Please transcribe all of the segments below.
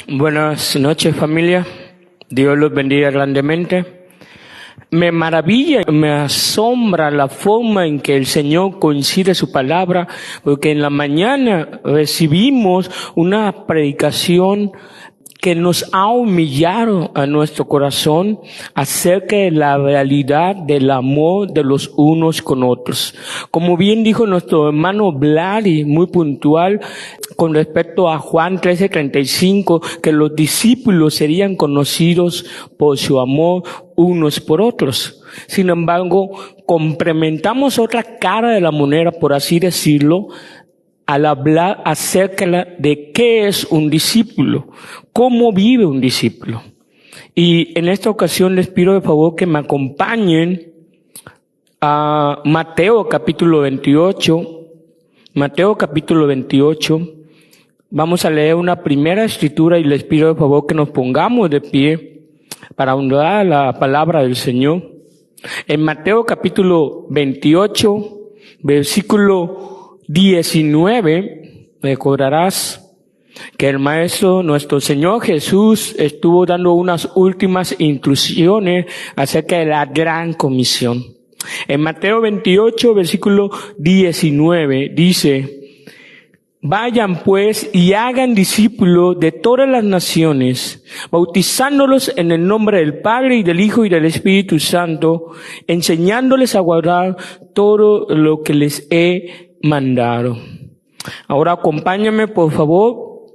Buenas noches, familia. Dios los bendiga grandemente. Me maravilla, me asombra la forma en que el Señor coincide su palabra, porque en la mañana recibimos una predicación que nos ha humillado a nuestro corazón acerca de la realidad del amor de los unos con otros. Como bien dijo nuestro hermano Vladi, muy puntual, con respecto a Juan 13:35, que los discípulos serían conocidos por su amor unos por otros. Sin embargo, complementamos otra cara de la moneda, por así decirlo, al hablar acerca de qué es un discípulo, cómo vive un discípulo. Y en esta ocasión les pido de favor que me acompañen a Mateo capítulo 28. Mateo capítulo 28. Vamos a leer una primera escritura y les pido de favor que nos pongamos de pie para honrar la palabra del Señor. En Mateo capítulo 28, versículo 19, recordarás que el Maestro, nuestro Señor Jesús, estuvo dando unas últimas instrucciones acerca de la gran comisión. En Mateo 28, versículo 19, dice: vayan pues y hagan discípulos de todas las naciones, bautizándolos en el nombre del Padre y del Hijo y del Espíritu Santo, enseñándoles a guardar todo lo que les he mandado. Ahora acompáñame por favor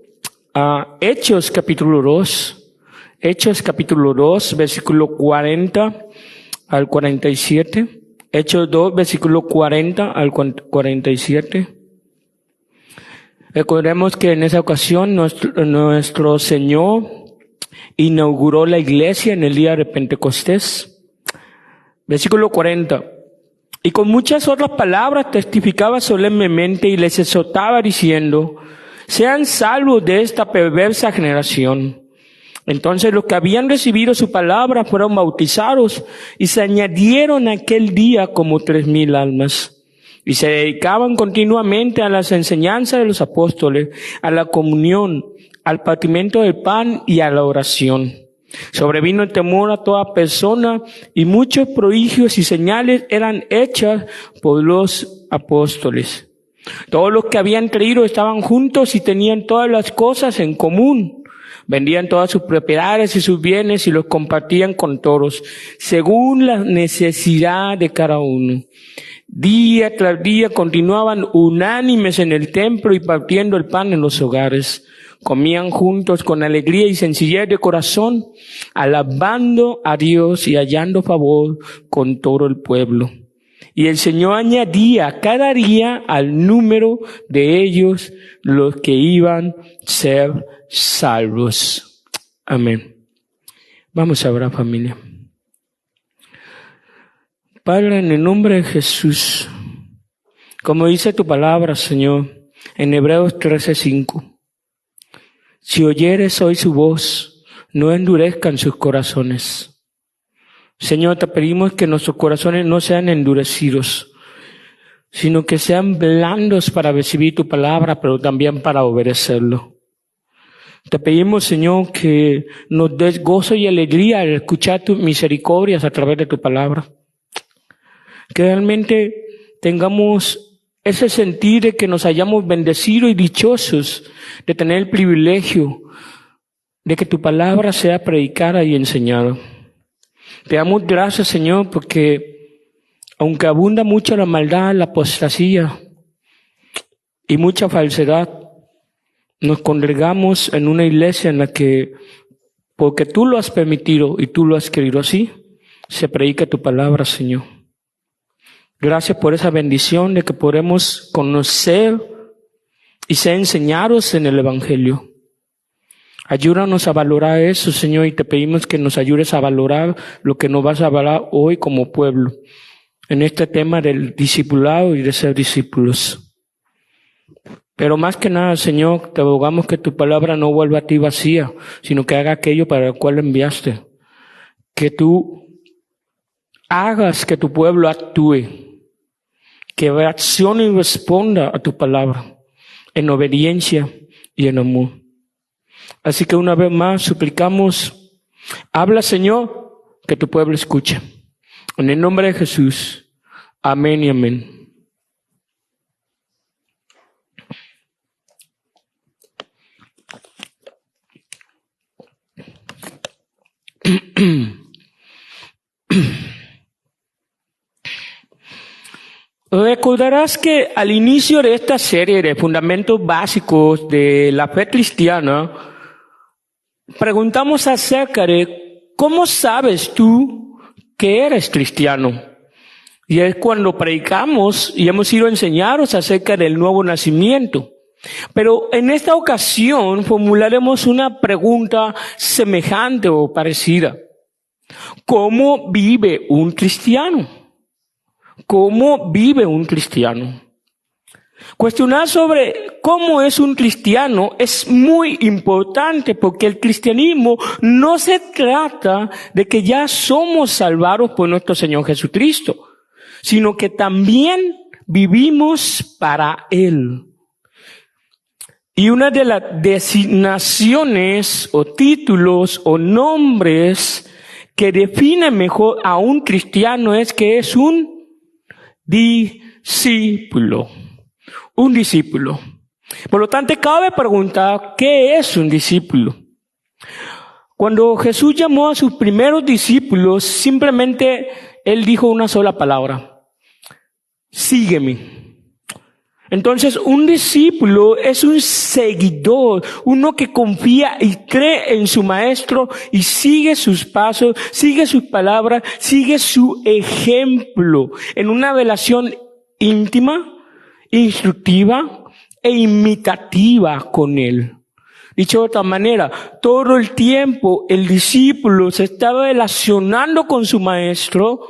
a Hechos capítulo 2. Hechos capítulo 2, versículo 40 al 47. Hechos 2, versículo 40 al 47. Recordemos que en esa ocasión nuestro Señor inauguró la iglesia en el día de Pentecostés. Versículo 40. Y con muchas otras palabras testificaba solemnemente y les exhortaba diciendo: sean salvos de esta perversa generación. Entonces los que habían recibido su palabra fueron bautizados y se añadieron aquel día como 3,000 almas. Y se dedicaban continuamente a las enseñanzas de los apóstoles, a la comunión, al partimiento del pan y a la oración. Sobrevino el temor a toda persona y muchos prodigios y señales eran hechas por los apóstoles. Todos los que habían creído estaban juntos y tenían todas las cosas en común. Vendían todas sus propiedades y sus bienes y los compartían con todos, según la necesidad de cada uno. Día tras día continuaban unánimes en el templo y partiendo el pan en los hogares. Comían juntos con alegría y sencillez de corazón, alabando a Dios y hallando favor con todo el pueblo. Y el Señor añadía cada día al número de ellos los que iban a ser salvos. Amén. Vamos a orar, familia. Padre, en el nombre de Jesús, como dice tu palabra, Señor, en Hebreos 13:5, si oyeres hoy su voz, no endurezcan sus corazones. Señor, te pedimos que nuestros corazones no sean endurecidos, sino que sean blandos para recibir tu palabra, pero también para obedecerlo. Te pedimos, Señor, que nos des gozo y alegría al escuchar tus misericordias a través de tu palabra. Que realmente tengamos ese sentir de que nos hayamos bendecidos y dichosos de tener el privilegio de que tu palabra sea predicada y enseñada. Te damos gracias, Señor, porque aunque abunda mucho la maldad, la apostasía y mucha falsedad, nos congregamos en una iglesia en la que, porque tú lo has permitido y tú lo has querido así, se predica tu palabra, Señor. Gracias por esa bendición de que podemos conocer y ser enseñados en el Evangelio. Ayúdanos a valorar eso, Señor, y te pedimos que nos ayudes a valorar lo que nos vas a hablar hoy como pueblo, en este tema del discipulado y de ser discípulos. Pero más que nada, Señor, te rogamos que tu palabra no vuelva a ti vacía, sino que haga aquello para el cual enviaste. Que tú hagas que tu pueblo actúe, que reaccione y responda a tu palabra en obediencia y en amor. Así que una vez más suplicamos, habla Señor, que tu pueblo escuche. En el nombre de Jesús, amén y amén. Recordarás que al inicio de esta serie de fundamentos básicos de la fe cristiana, preguntamos acerca de cómo sabes tú que eres cristiano. Y es cuando predicamos y hemos sido enseñados acerca del nuevo nacimiento. Pero en esta ocasión formularemos una pregunta semejante o parecida. ¿Cómo vive un cristiano? ¿Cómo vive un cristiano? Cuestionar sobre cómo es un cristiano es muy importante porque el cristianismo no se trata de que ya somos salvados por nuestro Señor Jesucristo, sino que también vivimos para Él. Y una de las designaciones o títulos o nombres que define mejor a un cristiano es que es un discípulo. Un discípulo. Por lo tanto, cabe preguntar, ¿qué es un discípulo? Cuando Jesús llamó a sus primeros discípulos, simplemente Él dijo una sola palabra. Sígueme. Entonces, un discípulo es un seguidor, uno que confía y cree en su maestro y sigue sus pasos, sigue sus palabras, sigue su ejemplo en una relación íntima, instructiva e imitativa con Él. Dicho de otra manera, todo el tiempo el discípulo se está relacionando con su maestro,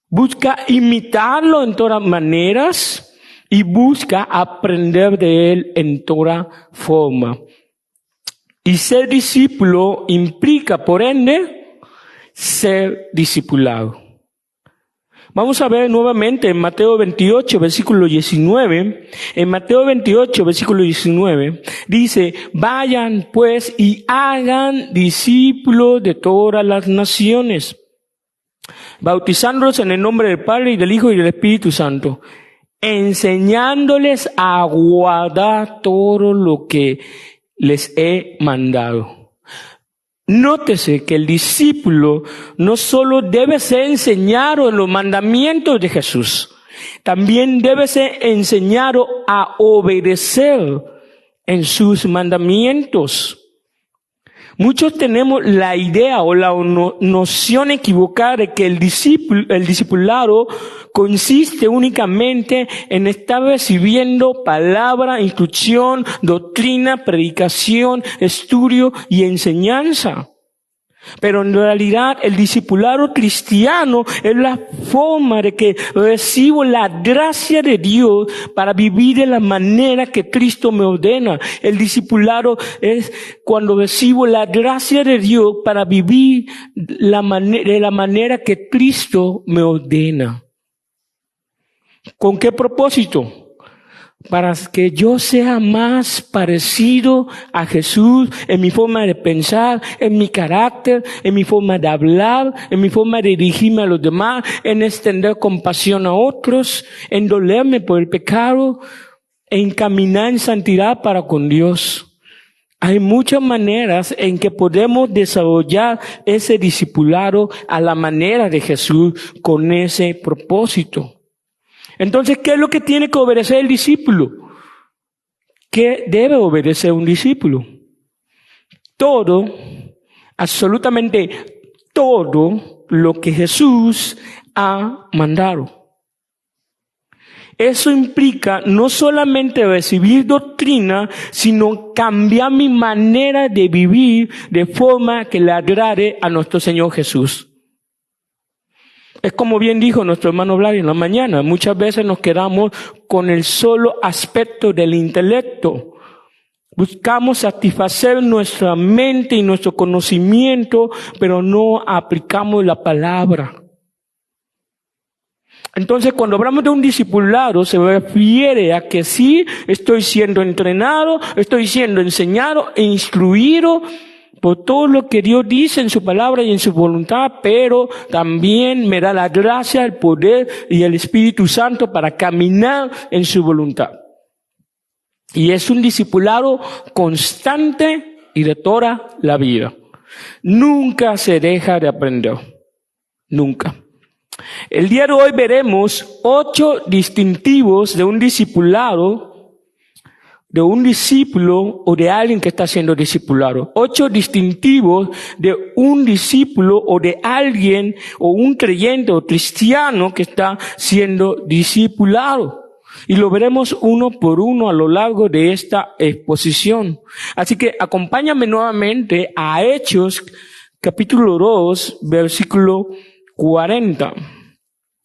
busca imitarlo en todas maneras, y busca aprender de Él en toda forma. Y ser discípulo implica, por ende, ser discipulado. Vamos a ver nuevamente en Mateo 28, versículo 19. En Mateo 28, versículo 19, dice, vayan pues y hagan discípulos de todas las naciones, bautizándolos en el nombre del Padre y del Hijo y del Espíritu Santo, enseñándoles a guardar todo lo que les he mandado. Nótese que el discípulo no solo debe ser enseñado en los mandamientos de Jesús, también debe ser enseñado a obedecer en sus mandamientos. Muchos tenemos la idea o la noción equivocada de que el discipulado consiste únicamente en estar recibiendo palabra, instrucción, doctrina, predicación, estudio y enseñanza. Pero en realidad el discipulado cristiano es la forma de que recibo la gracia de Dios para vivir de la manera que Cristo me ordena. El discipulado es cuando recibo la gracia de Dios para vivir de la manera que Cristo me ordena. ¿Con qué propósito? Para que yo sea más parecido a Jesús en mi forma de pensar, en mi carácter, en mi forma de hablar, en mi forma de dirigirme a los demás, en extender compasión a otros, en dolerme por el pecado, en caminar en santidad para con Dios. Hay muchas maneras en que podemos desarrollar ese discipulado a la manera de Jesús con ese propósito. Entonces, ¿qué es lo que tiene que obedecer el discípulo? ¿Qué debe obedecer un discípulo? Todo, absolutamente todo lo que Jesús ha mandado. Eso implica no solamente recibir doctrina, sino cambiar mi manera de vivir de forma que le agrade a nuestro Señor Jesús. Es como bien dijo nuestro hermano Vlad en la mañana, muchas veces nos quedamos con el solo aspecto del intelecto. Buscamos satisfacer nuestra mente y nuestro conocimiento, pero no aplicamos la palabra. Entonces, cuando hablamos de un discipulado, se refiere a que sí estoy siendo entrenado, estoy siendo enseñado e instruido por todo lo que Dios dice en su palabra y en su voluntad, pero también me da la gracia, el poder y el Espíritu Santo para caminar en su voluntad. Y es un discipulado constante y de toda la vida. Nunca se deja de aprender. Nunca. El día de hoy veremos 8 distintivos de un discipulado, de un discípulo o de alguien que está siendo discipulado. 8 distintivos de un discípulo o de alguien o un creyente o cristiano que está siendo discipulado. Y lo veremos uno por uno a lo largo de esta exposición. Así que acompáñame nuevamente a Hechos, capítulo 2, versículo 40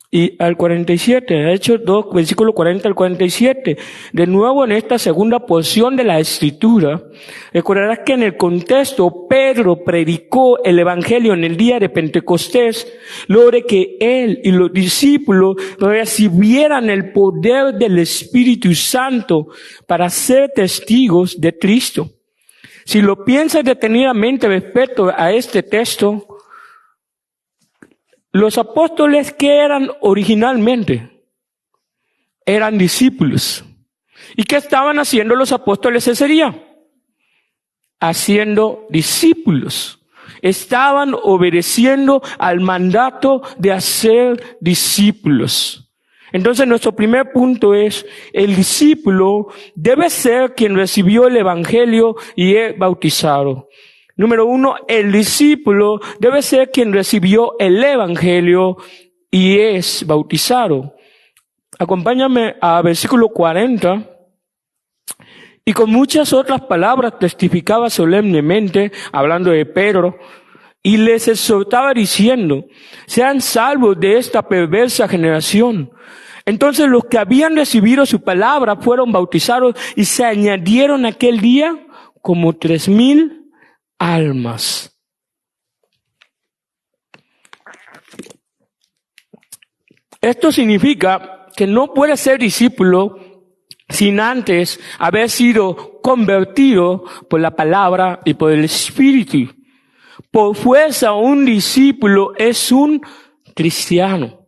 y al 47. Hechos 2, versículo 40 al 47. De nuevo en esta segunda porción de la Escritura, recordarás que en el contexto Pedro predicó el Evangelio en el día de Pentecostés, luego de que él y los discípulos recibieran el poder del Espíritu Santo para ser testigos de Cristo. Si lo piensas detenidamente respecto a este texto, los apóstoles, ¿qué eran originalmente? Eran discípulos. ¿Y qué estaban haciendo los apóstoles ese día? Haciendo discípulos. Estaban obedeciendo al mandato de hacer discípulos. Entonces nuestro primer punto es, el discípulo debe ser quien recibió el Evangelio y es bautizado. Número 1, el discípulo debe ser quien recibió el Evangelio y es bautizado. Acompáñame a versículo 40. Y con muchas otras palabras testificaba solemnemente, hablando de Pedro, y les exhortaba diciendo, sean salvos de esta perversa generación. Entonces los que habían recibido su palabra fueron bautizados y se añadieron aquel día como 3,000 almas. Esto significa que no puedes ser discípulo sin antes haber sido convertido por la palabra y por el Espíritu. Por fuerza, un discípulo es un cristiano.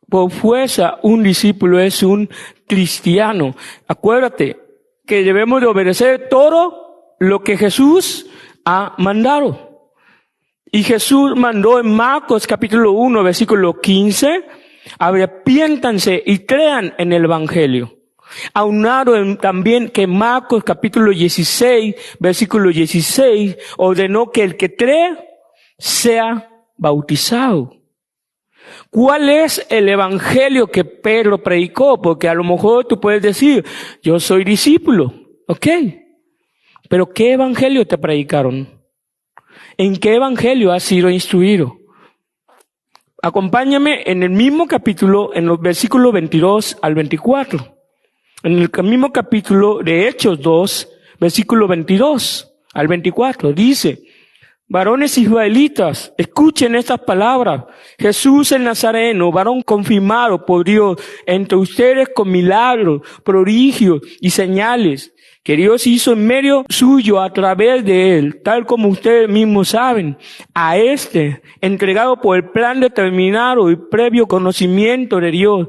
Por fuerza, un discípulo es un cristiano. Acuérdate que debemos de obedecer todo lo que Jesús ha mandado. Y Jesús mandó en Marcos capítulo 1, versículo 15, arrepiéntanse y crean en el Evangelio. Aunado también que Marcos capítulo 16, versículo 16, ordenó que el que cree sea bautizado. ¿Cuál es el evangelio que Pedro predicó? Porque a lo mejor tú puedes decir, yo soy discípulo, ¿ok? Pero ¿qué evangelio te predicaron? ¿En qué evangelio has sido instruido? Acompáñame en el mismo capítulo, en los versículos 22 al 24. En el mismo capítulo de Hechos 2, versículo 22 al 24, dice, varones israelitas, escuchen estas palabras. Jesús el Nazareno, varón confirmado por Dios entre ustedes con milagros, prodigios y señales, que Dios hizo en medio suyo a través de él, tal como ustedes mismos saben. A este, entregado por el plan determinado y previo conocimiento de Dios,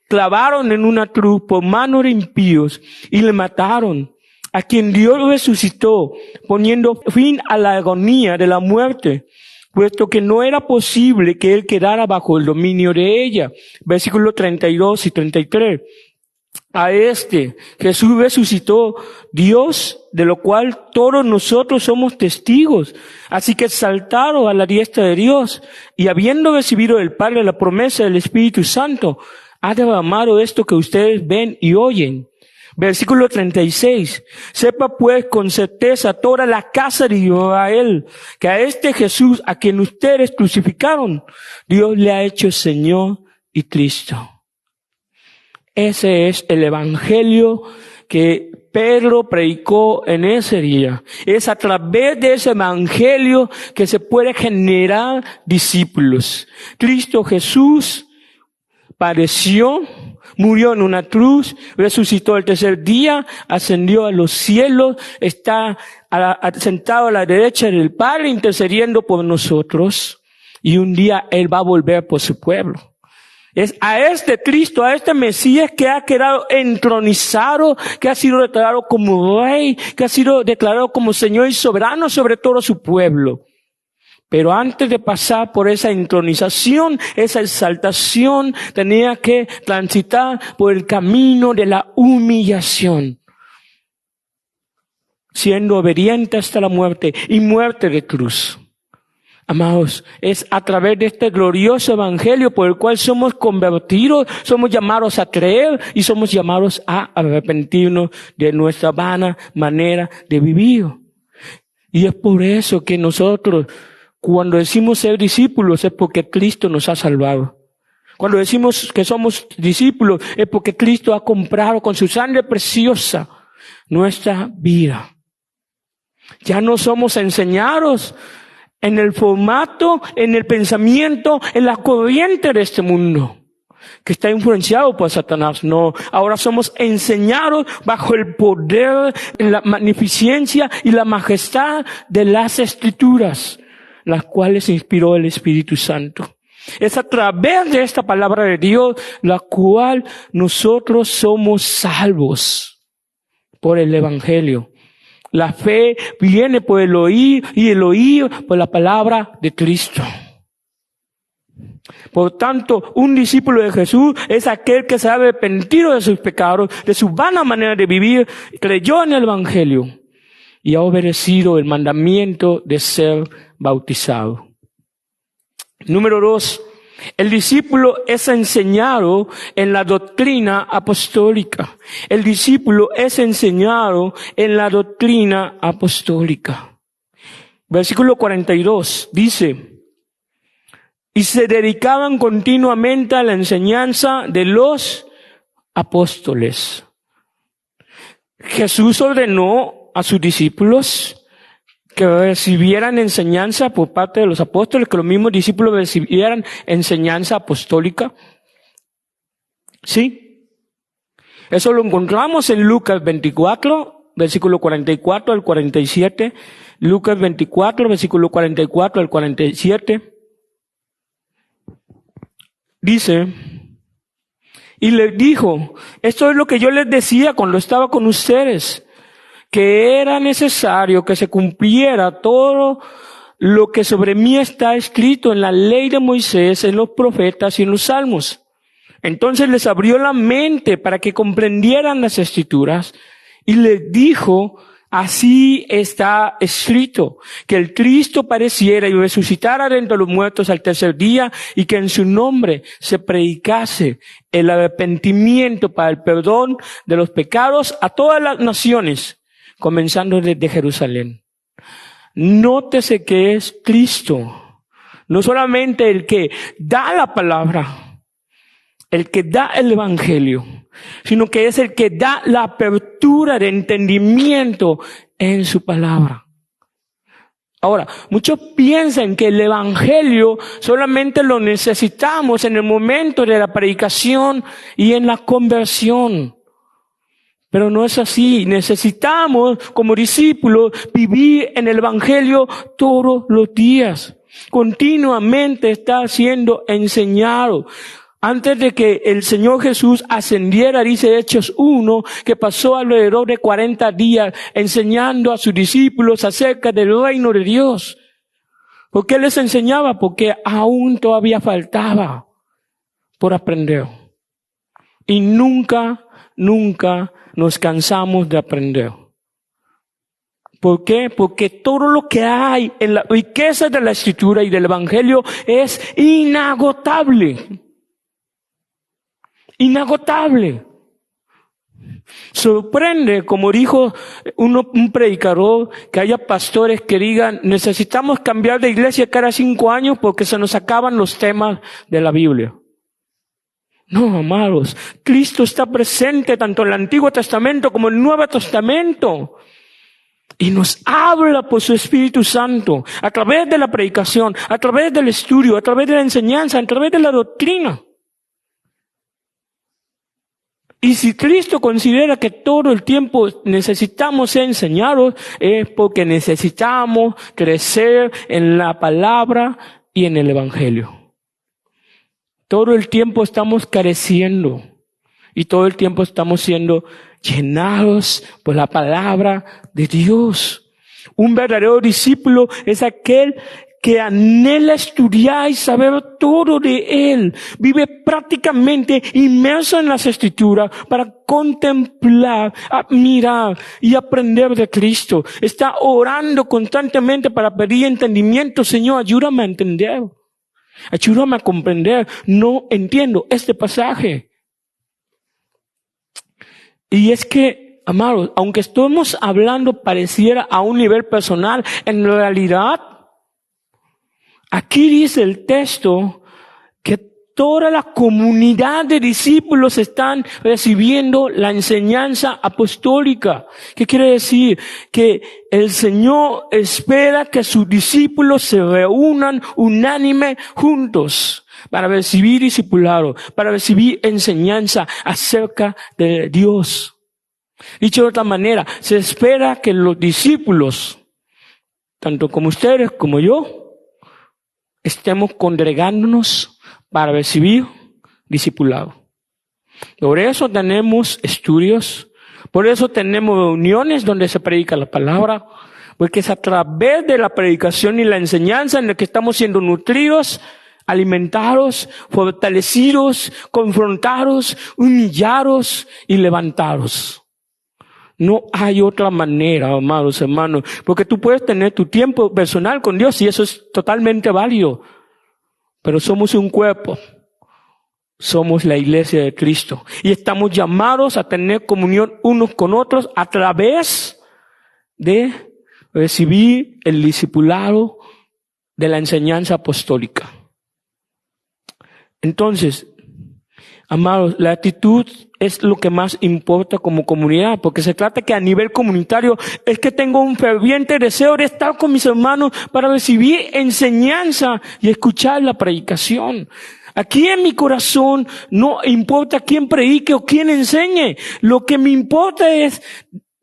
clavaron en una cruz por mano de impíos y le mataron. A quien Dios resucitó, poniendo fin a la agonía de la muerte, puesto que no era posible que él quedara bajo el dominio de ella. Versículos 32 y 33. A este Jesús resucitó Dios, de lo cual todos nosotros somos testigos. Así que saltaron a la diestra de Dios y habiendo recibido del Padre la promesa del Espíritu Santo, ha derramado esto que ustedes ven y oyen. Versículo 36. Sepa pues con certeza toda la casa de Israel que a este Jesús a quien ustedes crucificaron, Dios le ha hecho Señor y Cristo. Ese es el evangelio que Pedro predicó en ese día. Es a través de ese evangelio que se puede generar discípulos. Cristo Jesús padeció, murió en una cruz, resucitó el tercer día, ascendió a los cielos, está sentado a la derecha del Padre intercediendo por nosotros, y un día Él va a volver por su pueblo. Es a este Cristo, a este Mesías que ha quedado entronizado, que ha sido declarado como Rey, que ha sido declarado como Señor y soberano sobre todo su pueblo. Pero antes de pasar por esa entronización, esa exaltación, tenía que transitar por el camino de la humillación, siendo obediente hasta la muerte y muerte de cruz. Amados, es a través de este glorioso evangelio por el cual somos convertidos, somos llamados a creer y somos llamados a arrepentirnos de nuestra vana manera de vivir. Y es por eso que nosotros, cuando decimos ser discípulos, es porque Cristo nos ha salvado. Cuando decimos que somos discípulos, es porque Cristo ha comprado con su sangre preciosa nuestra vida. Ya no somos enseñados en el formato, en el pensamiento, en la corriente de este mundo, que está influenciado por Satanás. No, ahora somos enseñados bajo el poder, la magnificencia y la majestad de las Escrituras, las cuales inspiró el Espíritu Santo. Es a través de esta palabra de Dios la cual nosotros somos salvos por el Evangelio. La fe viene por el oír y el oír por la palabra de Cristo. Por tanto, un discípulo de Jesús es aquel que se ha arrepentido de sus pecados, de su vana manera de vivir, creyó en el Evangelio y ha obedecido el mandamiento de ser bautizado. Número 2. El discípulo es enseñado en la doctrina apostólica. El discípulo es enseñado en la doctrina apostólica. Versículo 42 dice: y se dedicaban continuamente a la enseñanza de los apóstoles. Jesús ordenó a sus discípulos que recibieran enseñanza por parte de los apóstoles, que los mismos discípulos recibieran enseñanza apostólica. ¿Sí? Eso lo encontramos en Lucas 24, versículo 44 al 47. Lucas 24, versículo 44 al 47. Dice: y les dijo, esto es lo que yo les decía cuando estaba con ustedes, que era necesario que se cumpliera todo lo que sobre mí está escrito en la ley de Moisés, en los profetas y en los salmos. Entonces les abrió la mente para que comprendieran las Escrituras y les dijo: así está escrito, que el Cristo padeciera y resucitara de entre los muertos al tercer día, y que en su nombre se predicase el arrepentimiento para el perdón de los pecados a todas las naciones, comenzando desde Jerusalén. Nótese que es Cristo, no solamente el que da la palabra, el que da el evangelio, sino que es el que da la apertura de entendimiento en su palabra. Ahora, muchos piensan que el evangelio solamente lo necesitamos en el momento de la predicación y en la conversión. Pero no es así. Necesitamos, como discípulos, vivir en el evangelio todos los días. Continuamente está siendo enseñado. Antes de que el Señor Jesús ascendiera, dice Hechos 1, que pasó alrededor de 40 días enseñando a sus discípulos acerca del reino de Dios. ¿Por qué les enseñaba? Porque aún todavía faltaba por aprender. Y nunca nos cansamos de aprender. ¿Por qué? Porque todo lo que hay en la riqueza de la Escritura y del Evangelio es inagotable. Inagotable. Sorprende, como dijo un predicador, que haya pastores que digan: necesitamos cambiar de iglesia cada 5 años porque se nos acaban los temas de la Biblia. No, amados, Cristo está presente tanto en el Antiguo Testamento como en el Nuevo Testamento. Y nos habla por su Espíritu Santo, a través de la predicación, a través del estudio, a través de la enseñanza, a través de la doctrina. Y si Cristo considera que todo el tiempo necesitamos ser enseñados, es porque necesitamos crecer en la palabra y en el Evangelio. Todo el tiempo estamos careciendo y todo el tiempo estamos siendo llenados por la palabra de Dios. Un verdadero discípulo es aquel que anhela estudiar y saber todo de Él. Vive prácticamente inmerso en las Escrituras para contemplar, admirar y aprender de Cristo. Está orando constantemente para pedir entendimiento. Señor, ayúdame a entender. Ayúdame a comprender. No entiendo este pasaje. Y es que, amados, aunque estemos hablando pareciera a un nivel personal, en realidad, aquí dice el texto que toda la comunidad de discípulos están recibiendo la enseñanza apostólica. ¿Qué quiere decir? Que el Señor espera que sus discípulos se reúnan unánime juntos para recibir discipulado, para recibir enseñanza acerca de Dios. Dicho de otra manera, se espera que los discípulos, tanto como ustedes como yo, estemos congregándonos para recibir discipulado. Por eso tenemos estudios, por eso tenemos reuniones donde se predica la palabra, porque es a través de la predicación y la enseñanza en la que estamos siendo nutridos, alimentados, fortalecidos, confrontados, humillados y levantados. No hay otra manera, amados hermanos, porque tú puedes tener tu tiempo personal con Dios y eso es totalmente válido. Pero somos un cuerpo. Somos la iglesia de Cristo. Y estamos llamados a tener comunión unos con otros a través de recibir el discipulado de la enseñanza apostólica. Entonces, amados, la actitud es lo que más importa como comunidad, porque se trata que a nivel comunitario es que tengo un ferviente deseo de estar con mis hermanos para recibir enseñanza y escuchar la predicación. Aquí en mi corazón no importa quién predique o quién enseñe. Lo que me importa es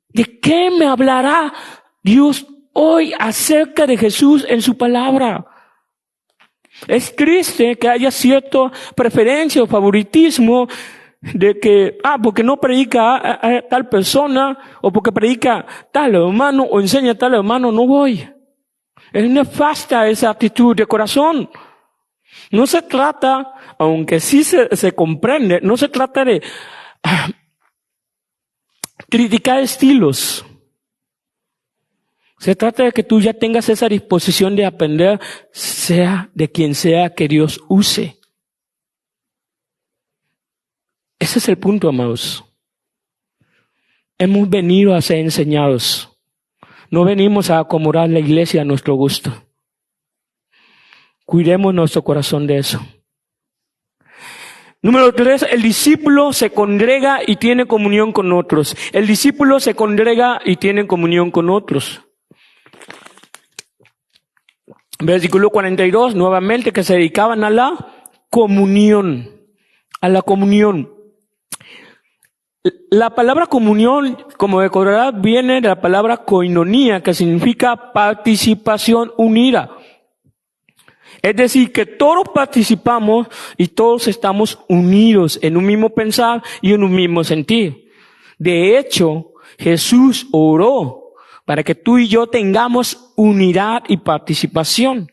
de qué me hablará Dios hoy acerca de Jesús en su palabra. Es triste que haya cierta preferencia o favoritismo de que, porque no predica a tal persona, o porque predica tal hermano, o enseña a tal hermano, no voy. Es nefasta esa actitud de corazón. No se trata, aunque sí se comprende, no se trata de criticar estilos. Se trata de que tú ya tengas esa disposición de aprender, sea de quien sea que Dios use. Ese es el punto, amados. Hemos venido a ser enseñados. No venimos a acomodar la iglesia a nuestro gusto. Cuidemos nuestro corazón de eso. Número 3, el discípulo se congrega y tiene comunión con otros. El discípulo se congrega y tiene comunión con otros. Versículo 42, nuevamente, que se dedicaban a la comunión. A la comunión. La palabra comunión, como recordarás, viene de la palabra koinonía, que significa participación unida. Es decir, que todos participamos y todos estamos unidos en un mismo pensar y en un mismo sentir. De hecho, Jesús oró para que tú y yo tengamos unidad y participación.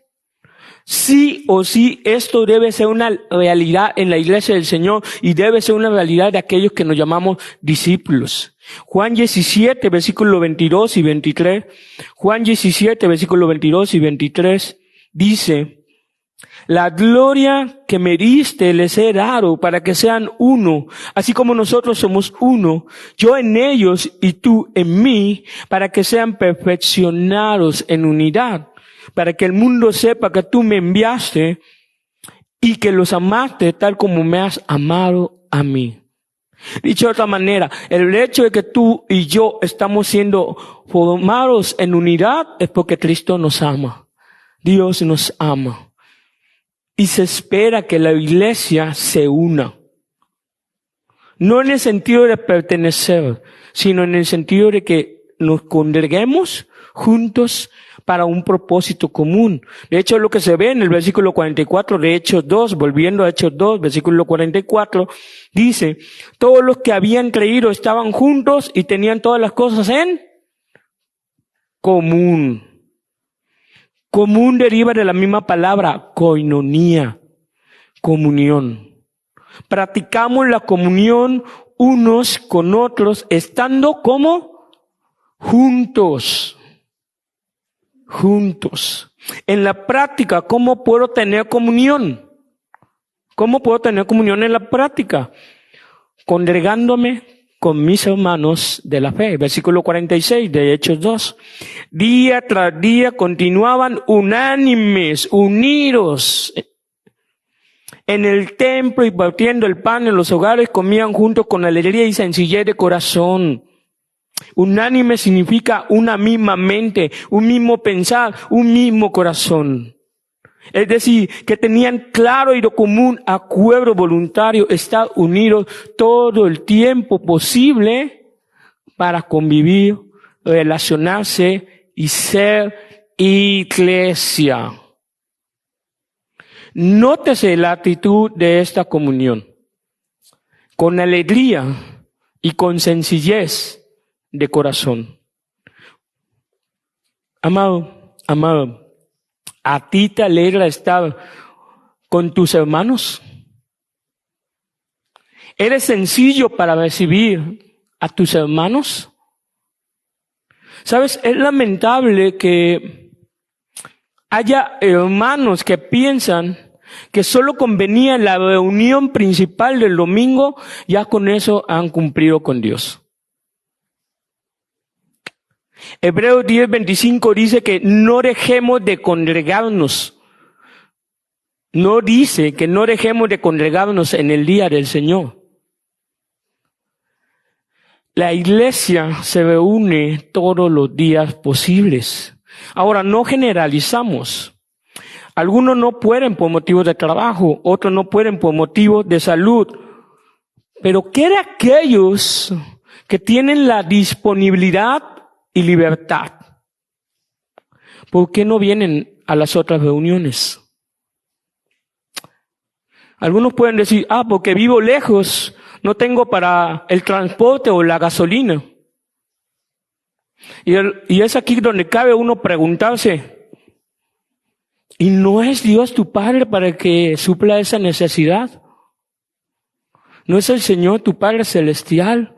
Sí o sí, esto debe ser una realidad en la iglesia del Señor y debe ser una realidad de aquellos que nos llamamos discípulos. Juan 17, versículo 22 y 23. Juan 17, versículo 22 y 23 dice: la gloria que me diste les he dado para que sean uno, así como nosotros somos uno, yo en ellos y tú en mí, para que sean perfeccionados en unidad, para que el mundo sepa que tú me enviaste y que los amaste tal como me has amado a mí. Dicho de otra manera, el hecho de que tú y yo estamos siendo formados en unidad es porque Cristo nos ama. Dios nos ama. Y se espera que la iglesia se una. No en el sentido de pertenecer, sino en el sentido de que nos congreguemos juntos para un propósito común. De hecho, lo que se ve en el versículo 44 de Hechos 2, volviendo a Hechos 2, versículo 44, dice, todos los que habían creído estaban juntos y tenían todas las cosas en común. Común deriva de la misma palabra, koinonía, comunión. Practicamos la comunión unos con otros, estando como juntos. Juntos. En la práctica, ¿cómo puedo tener comunión? ¿Cómo puedo tener comunión en la práctica? Congregándome con mis hermanos de la fe. Versículo 46 de Hechos 2. Día tras día continuaban unánimes, unidos en el templo y partiendo el pan en los hogares, comían juntos con alegría y sencillez de corazón. Unánime significa una misma mente, un mismo pensar, un mismo corazón. Es decir, que tenían claro y de común acuerdo voluntario estar unidos todo el tiempo posible para convivir, relacionarse y ser iglesia. Nótese la actitud de esta comunión. Con alegría y con sencillez de corazón. Amado, ¿a ti te alegra estar con tus hermanos? ¿Eres sencillo para recibir a tus hermanos? ¿Sabes? Es lamentable que haya hermanos que piensan que solo convenía la reunión principal del domingo, ya con eso han cumplido con Dios. Hebreos 10:25 dice que no dejemos de congregarnos. No dice que no dejemos de congregarnos en el día del Señor. La iglesia se reúne todos los días posibles. Ahora, no generalizamos. Algunos no pueden por motivos de trabajo, otros no pueden por motivos de salud. Pero ¿qué de aquellos que tienen la disponibilidad y libertad? ¿Por qué no vienen a las otras reuniones? Algunos pueden decir, porque vivo lejos, no tengo para el transporte o la gasolina. Y es aquí donde cabe uno preguntarse, ¿y no es Dios tu Padre para que supla esa necesidad? ¿No es el Señor tu Padre celestial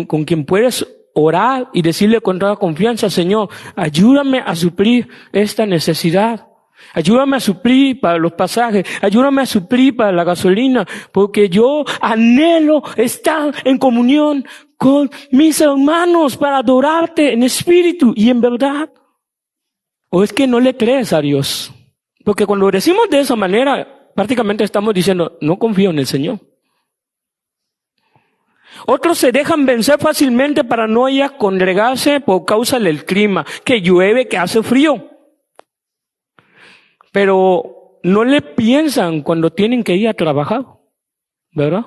con quien puedes orar y decirle con toda confianza, Señor, ayúdame a suplir esta necesidad? Ayúdame a suplir para los pasajes, ayúdame a suplir para la gasolina, porque yo anhelo estar en comunión con mis hermanos para adorarte en espíritu y en verdad. ¿O es que no le crees a Dios? Porque cuando decimos de esa manera, prácticamente estamos diciendo, no confío en el Señor. Otros se dejan vencer fácilmente para no ir a congregarse por causa del clima, que llueve, que hace frío. Pero no le piensan cuando tienen que ir a trabajar, ¿verdad?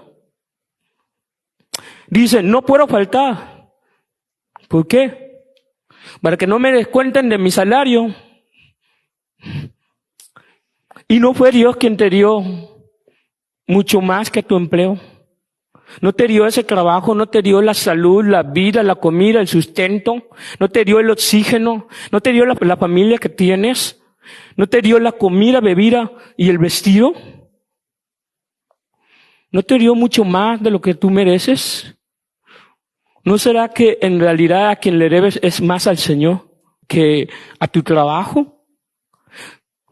Dicen, no puedo faltar. ¿Por qué? Para que no me descuenten de mi salario. Y no fue Dios quien te dio mucho más que tu empleo. No te dio ese trabajo, no te dio la salud, la vida, la comida, el sustento. No te dio el oxígeno, no te dio la familia que tienes. ¿No te dio la comida, bebida y el vestido? ¿No te dio mucho más de lo que tú mereces? ¿No será que en realidad a quien le debes es más al Señor que a tu trabajo?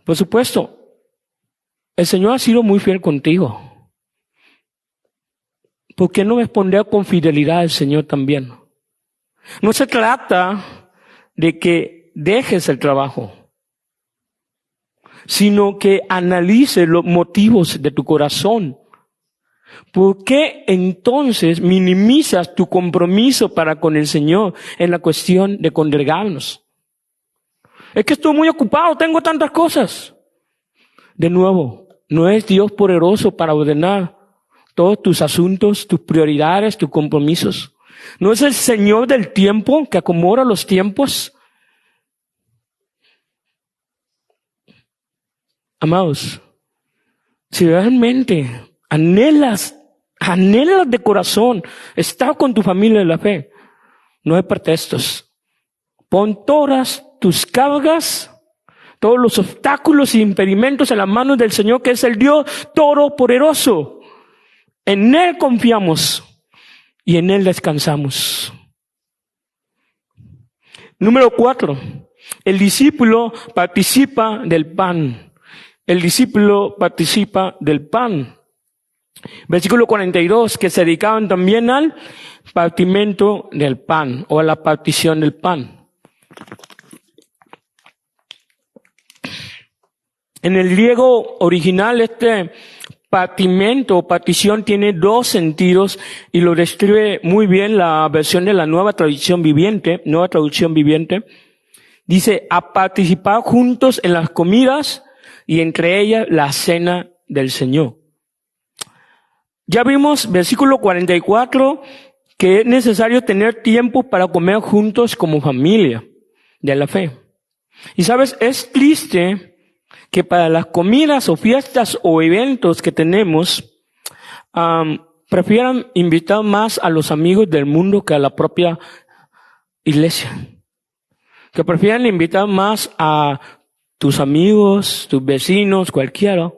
Por supuesto, el Señor ha sido muy fiel contigo. ¿Por qué no responder con fidelidad al Señor también? No se trata de que dejes el trabajo. sino que analice los motivos de tu corazón. ¿Por qué entonces minimizas tu compromiso para con el Señor en la cuestión de congregarnos? Es que estoy muy ocupado, tengo tantas cosas. De nuevo, no es Dios poderoso para ordenar todos tus asuntos, tus prioridades, tus compromisos. ¿No es el Señor del tiempo que acomoda los tiempos? Amados, si realmente anhelas de corazón estar con tu familia de la fe, no hay pretextos. Pon todas tus cargas, todos los obstáculos y impedimentos en las manos del Señor, que es el Dios todopoderoso. En Él confiamos y en Él descansamos. Número 4. El discípulo participa del pan. El discípulo participa del pan. Versículo 42, que se dedicaban también al partimiento del pan o a la partición del pan. En el griego original este partimiento o partición tiene dos sentidos y lo describe muy bien la versión de la Nueva Traducción Viviente. Dice, a participar juntos en las comidas y entre ellas la cena del Señor. Ya vimos, versículo 44, que es necesario tener tiempo para comer juntos como familia de la fe. Y sabes, es triste que para las comidas o fiestas o eventos que tenemos, prefieran invitar más a los amigos del mundo que a la propia iglesia. Que prefieran invitar más a tus amigos, tus vecinos, cualquiera.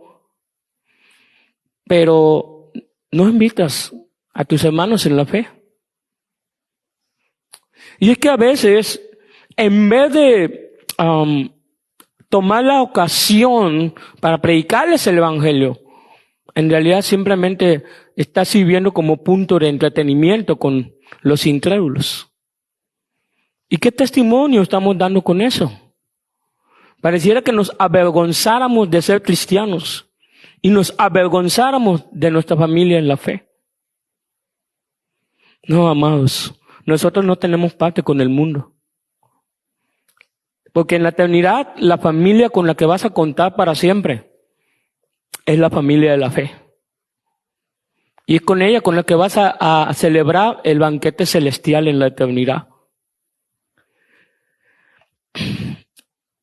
Pero no invitas a tus hermanos en la fe. Y es que a veces, en vez de tomar la ocasión para predicarles el evangelio, en realidad simplemente está sirviendo como punto de entretenimiento con los incrédulos. ¿Y qué testimonio estamos dando con eso? Pareciera que nos avergonzáramos de ser cristianos y nos avergonzáramos de nuestra familia en la fe. No, amados, nosotros no tenemos parte con el mundo. Porque en la eternidad, la familia con la que vas a contar para siempre es la familia de la fe. Y es con ella con la que vas a celebrar el banquete celestial en la eternidad.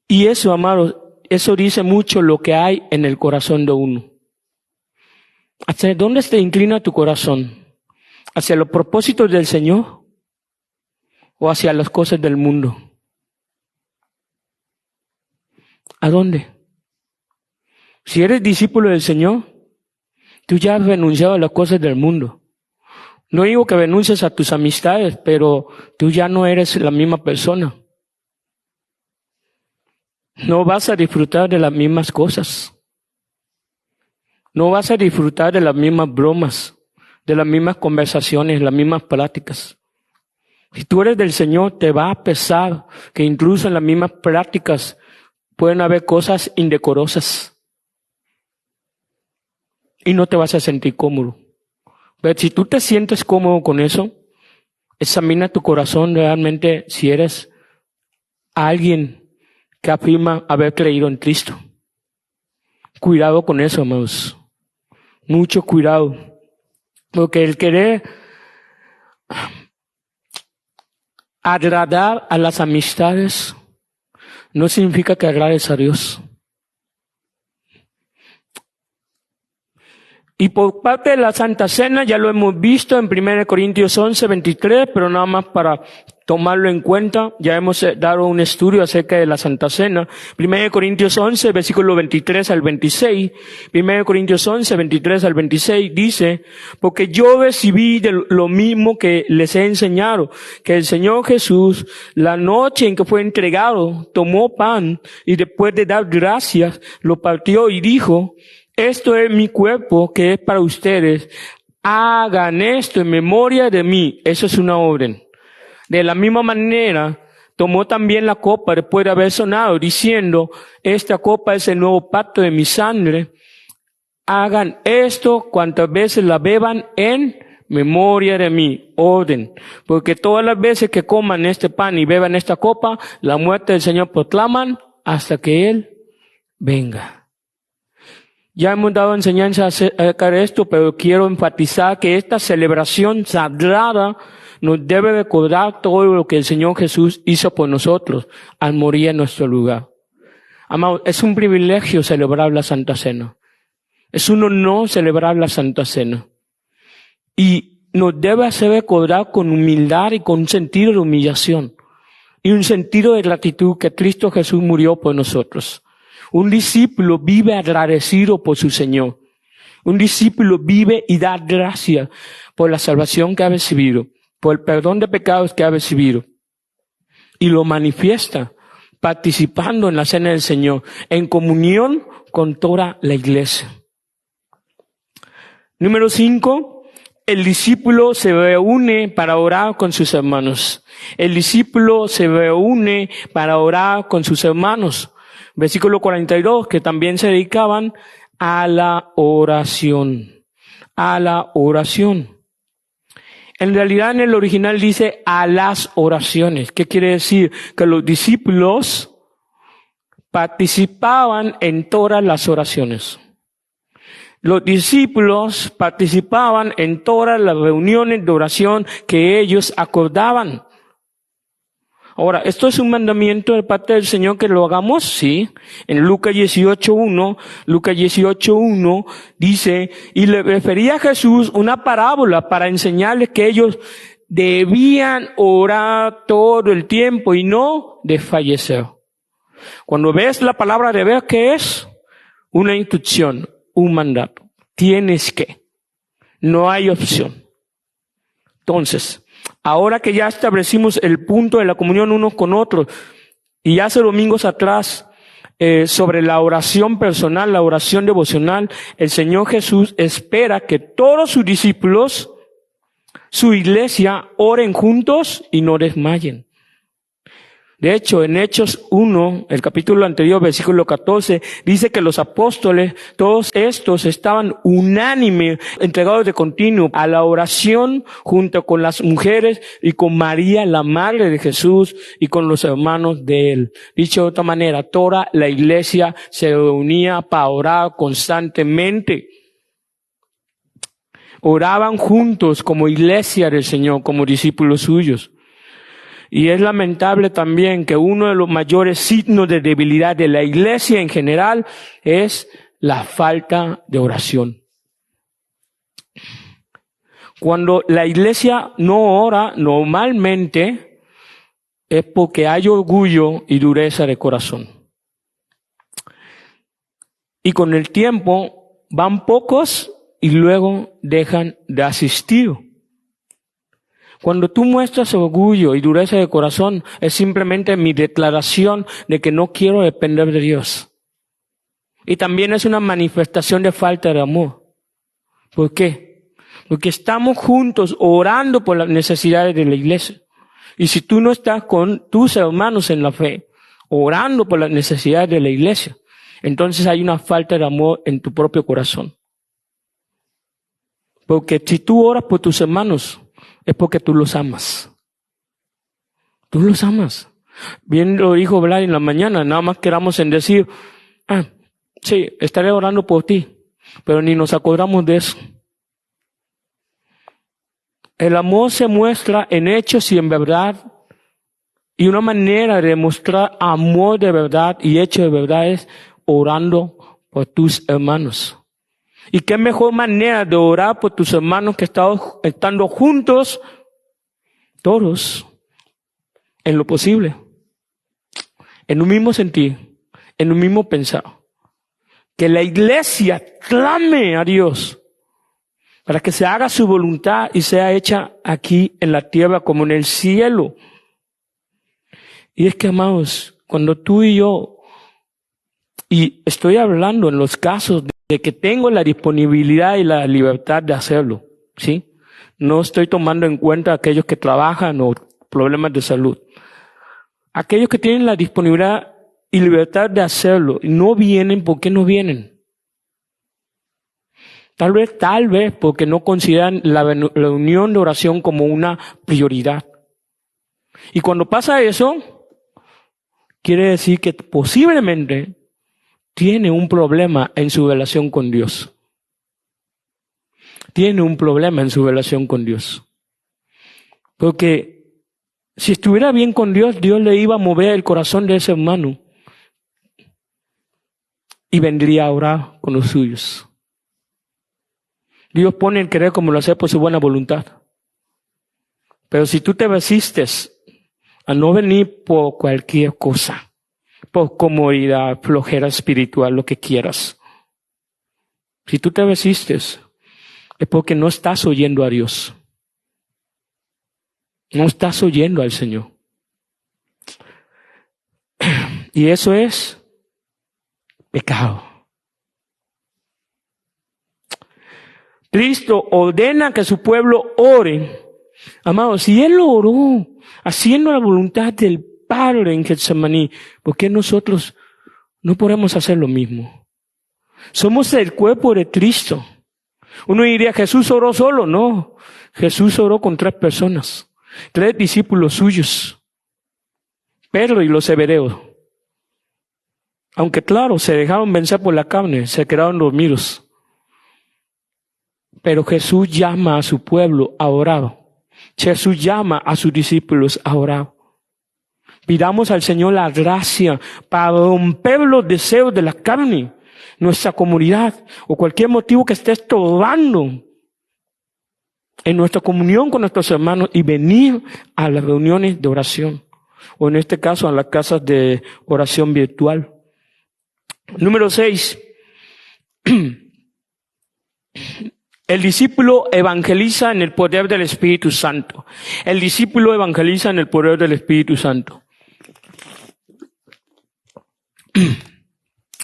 Y eso, amados, eso dice mucho lo que hay en el corazón de uno. ¿Hacia dónde se inclina tu corazón? ¿Hacia los propósitos del Señor o hacia las cosas del mundo? ¿A dónde? Si eres discípulo del Señor, tú ya has renunciado a las cosas del mundo. No digo que renuncies a tus amistades, pero tú ya no eres la misma persona. No vas a disfrutar de las mismas cosas. No vas a disfrutar de las mismas bromas, de las mismas conversaciones, las mismas pláticas. Si tú eres del Señor, te va a pesar que incluso en las mismas prácticas pueden haber cosas indecorosas. Y no te vas a sentir cómodo. Pero si tú te sientes cómodo con eso, examina tu corazón realmente si eres alguien que afirma haber creído en Cristo. Cuidado con eso, amados. Mucho cuidado. Porque el querer agradar a las amistades no significa que agrades a Dios. Y por parte de la Santa Cena, ya lo hemos visto en 1 Corintios 11, 23, pero nada más para tomarlo en cuenta, ya hemos dado un estudio acerca de la Santa Cena. 1 Corintios 11, versículo 23 al 26. 1 Corintios 11, 23 al 26 dice, porque yo recibí de lo mismo que les he enseñado, que el Señor Jesús, la noche en que fue entregado, tomó pan y después de dar gracias, lo partió y dijo, esto es mi cuerpo que es para ustedes. Hagan esto en memoria de mí. Eso es una orden. De la misma manera, Tomó también la copa después de haber sonado, diciendo, esta copa es el nuevo pacto de mi sangre. Hagan esto cuantas veces la beban en memoria de mí. Orden. Porque todas las veces que coman este pan y beban esta copa, la muerte del Señor proclaman hasta que Él venga. Ya hemos dado enseñanza acerca de esto, pero quiero enfatizar que esta celebración sagrada nos debe recordar todo lo que el Señor Jesús hizo por nosotros al morir en nuestro lugar. Amados, es un privilegio celebrar la Santa Cena. Es un honor celebrar la Santa Cena. Y nos debe hacer recordar con humildad y con un sentido de humillación y un sentido de gratitud que Cristo Jesús murió por nosotros. Un discípulo vive agradecido por su Señor. Un discípulo vive y da gracias por la salvación que ha recibido, por el perdón de pecados que ha recibido. Y lo manifiesta participando en la cena del Señor, en comunión con toda la iglesia. Número 5, el discípulo se reúne para orar con sus hermanos. El discípulo se reúne para orar con sus hermanos. Versículo 42, que también se dedicaban a la oración. A la oración. En realidad en el original dice a las oraciones. ¿Qué quiere decir? Que los discípulos participaban en todas las oraciones. Los discípulos participaban en todas las reuniones de oración que ellos acordaban. Ahora, ¿esto es un mandamiento de parte del Señor que lo hagamos? Sí. En Lucas 18:1 dice, y le refería a Jesús una parábola para enseñarles que ellos debían orar todo el tiempo y no desfallecer. Cuando ves la palabra deber, ¿qué es? Una instrucción, un mandato. Tienes que. No hay opción. Entonces, ahora que ya establecimos el punto de la comunión unos con otros, y hace domingos atrás, sobre la oración personal, la oración devocional, el Señor Jesús espera que todos sus discípulos, su iglesia, oren juntos y no desmayen. De hecho, en Hechos 1, el capítulo anterior, versículo 14, dice que los apóstoles, todos estos estaban unánimes, entregados de continuo a la oración junto con las mujeres y con María, la madre de Jesús, y con los hermanos de él. Dicho de otra manera, toda la iglesia se reunía para orar constantemente. Oraban juntos como iglesia del Señor, como discípulos suyos. Y es lamentable también que uno de los mayores signos de debilidad de la iglesia en general es la falta de oración. Cuando la iglesia no ora, normalmente es porque hay orgullo y dureza de corazón. Y con el tiempo van pocos y luego dejan de asistir. Cuando tú muestras orgullo y dureza de corazón, es simplemente mi declaración de que no quiero depender de Dios. Y también es una manifestación de falta de amor. ¿Por qué? Porque estamos juntos orando por las necesidades de la iglesia. Y si tú no estás con tus hermanos en la fe, orando por las necesidades de la iglesia, entonces hay una falta de amor en tu propio corazón. Porque si tú oras por tus hermanos, es porque tú los amas. Tú los amas. Bien lo dijo Vlad en la mañana, nada más queramos en decir, sí, estaré orando por ti, pero ni nos acordamos de eso. El amor se muestra en hechos y en verdad, y una manera de demostrar amor de verdad y hecho de verdad es orando por tus hermanos. Y qué mejor manera de orar por tus hermanos que estando juntos, todos, en lo posible, en un mismo sentir, en un mismo pensar. Que la iglesia clame a Dios para que se haga su voluntad y sea hecha aquí en la tierra como en el cielo. Y es que, amados, cuando tú y yo, y estoy hablando en los casos de que tengo la disponibilidad y la libertad de hacerlo, ¿sí? No estoy tomando en cuenta a aquellos que trabajan o problemas de salud. Aquellos que tienen la disponibilidad y libertad de hacerlo, no vienen, ¿por qué no vienen? Tal vez porque no consideran la unión de oración como una prioridad. Y cuando pasa eso, quiere decir que posiblemente tiene un problema en su relación con Dios. Tiene un problema en su relación con Dios. Porque si estuviera bien con Dios, Dios le iba a mover el corazón de ese hermano y vendría a orar con los suyos. Dios pone el querer como lo hace por su buena voluntad. Pero si tú te resistes a no venir por cualquier cosa, por comodidad, flojera espiritual, lo que quieras, si tú te resistes, es porque no estás oyendo a Dios. No estás oyendo al Señor. Y eso es pecado. Cristo ordena que su pueblo ore. Amados, si Él lo oró, haciendo la voluntad del Padre en Getsemaní, ¿por qué nosotros no podemos hacer lo mismo? Somos el cuerpo de Cristo. Uno diría, ¿Jesús oró solo? No, Jesús oró con 3 personas, 3 discípulos suyos, Pedro y los hebreos. Aunque claro, se dejaron vencer por la carne, se quedaron dormidos. Pero Jesús llama a su pueblo a orar. Jesús llama a sus discípulos a orar. Pidamos al Señor la gracia para romper los deseos de la carne, nuestra comunidad o cualquier motivo que esté estorbando en nuestra comunión con nuestros hermanos y venir a las reuniones de oración o en este caso a las casas de oración virtual. Número 6. El discípulo evangeliza en el poder del Espíritu Santo. El discípulo evangeliza en el poder del Espíritu Santo.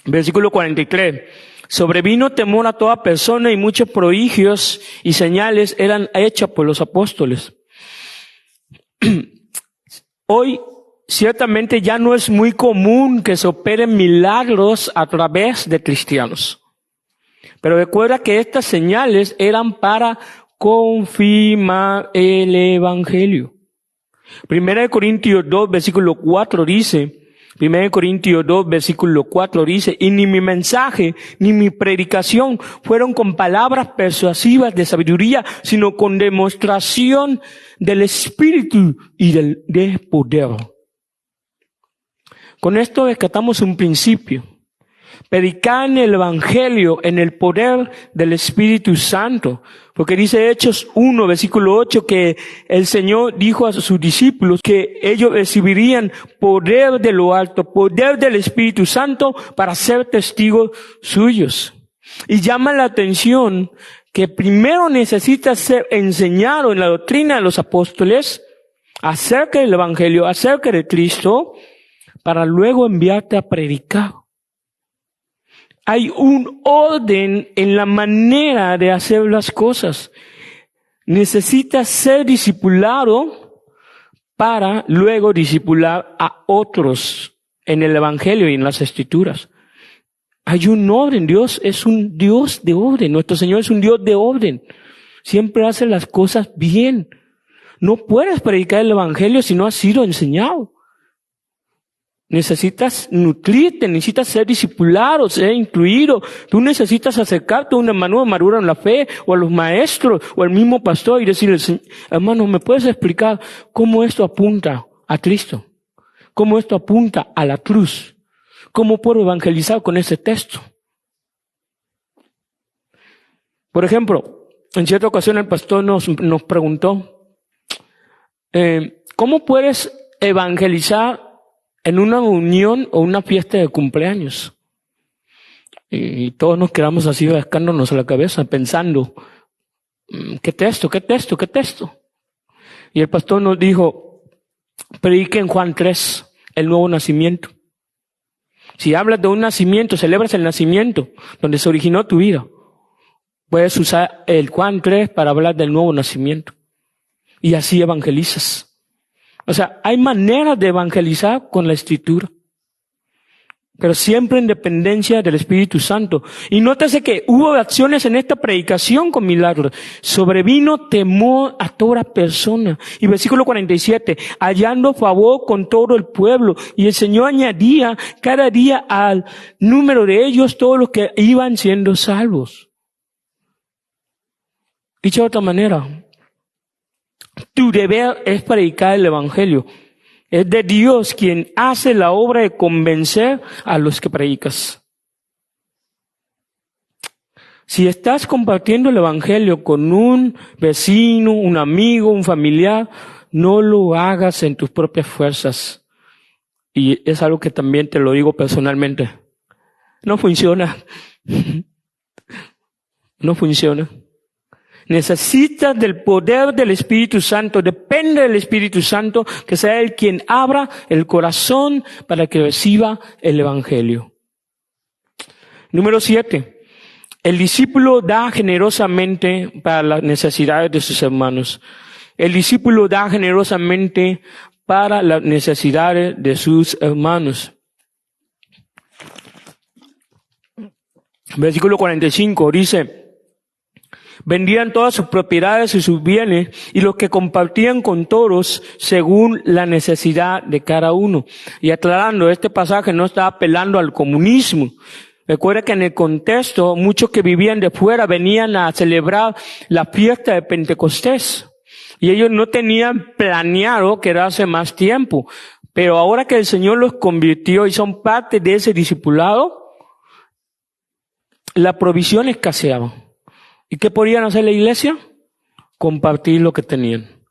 Versículo 43. Sobrevino temor a toda persona y muchos prodigios y señales eran hechas por los apóstoles. Hoy, ciertamente ya no es muy común que se operen milagros a través de cristianos. Pero recuerda que estas señales eran para confirmar el Evangelio. 1 Corintios 2, versículo 4 dice, 1 Corintios 2, versículo 4 dice, y ni mi mensaje ni mi predicación fueron con palabras persuasivas de sabiduría, sino con demostración del Espíritu y de poder. Con esto rescatamos un principio. Predicar en el Evangelio en el poder del Espíritu Santo. Porque dice Hechos 1, versículo 8, que el Señor dijo a sus discípulos que ellos recibirían poder de lo alto, poder del Espíritu Santo para ser testigos suyos. Y llama la atención que primero necesita ser enseñado en la doctrina de los apóstoles acerca del Evangelio, acerca de Cristo, para luego enviarte a predicar. Hay un orden en la manera de hacer las cosas. Necesitas ser discipulado para luego discipular a otros en el Evangelio y en las Escrituras. Hay un orden. Dios es un Dios de orden. Nuestro Señor es un Dios de orden. Siempre hace las cosas bien. No puedes predicar el Evangelio si no has sido enseñado. Necesitas nutrirte, necesitas ser discipulado, ser incluido. Tú necesitas acercarte a un hermano maduro en la fe, o a los maestros, o al mismo pastor y decirle, hermano, ¿me puedes explicar cómo esto apunta a Cristo? ¿Cómo esto apunta a la cruz? ¿Cómo puedo evangelizar con ese texto? Por ejemplo, en cierta ocasión el pastor nos preguntó, ¿cómo puedes evangelizar en una reunión o una fiesta de cumpleaños? Y todos nos quedamos así rascándonos a la cabeza pensando, ¿qué texto? Y el pastor nos dijo, predique en Juan 3, el nuevo nacimiento. Si hablas de un nacimiento, celebras el nacimiento, donde se originó tu vida. Puedes usar el Juan 3 para hablar del nuevo nacimiento. Y así evangelizas. O sea, hay maneras de evangelizar con la Escritura, pero siempre en dependencia del Espíritu Santo. Y nótese que hubo acciones en esta predicación con milagros. Sobrevino temor a toda persona. Y versículo 47, hallando favor con todo el pueblo. Y el Señor añadía cada día al número de ellos todos los que iban siendo salvos. Dicho de otra manera, tu deber es predicar el Evangelio. Es de Dios quien hace la obra de convencer a los que predicas. Si estás compartiendo el Evangelio con un vecino, un amigo, un familiar, no lo hagas en tus propias fuerzas. Y es algo que también te lo digo personalmente. No funciona. No funciona. Necesitas del poder del Espíritu Santo, depende del Espíritu Santo, que sea Él quien abra el corazón para que reciba el Evangelio. Número 7. El discípulo da generosamente para las necesidades de sus hermanos. El discípulo da generosamente para las necesidades de sus hermanos. Versículo 45 dice: vendían todas sus propiedades y sus bienes y los que compartían con todos según la necesidad de cada uno. Y aclarando, este pasaje no está apelando al comunismo. Recuerda que en el contexto, muchos que vivían de fuera venían a celebrar la fiesta de Pentecostés. Y ellos no tenían planeado quedarse más tiempo. Pero ahora que el Señor los convirtió y son parte de ese discipulado, la provisión escaseaba. ¿Y qué podían hacer la iglesia? Compartir lo que tenían.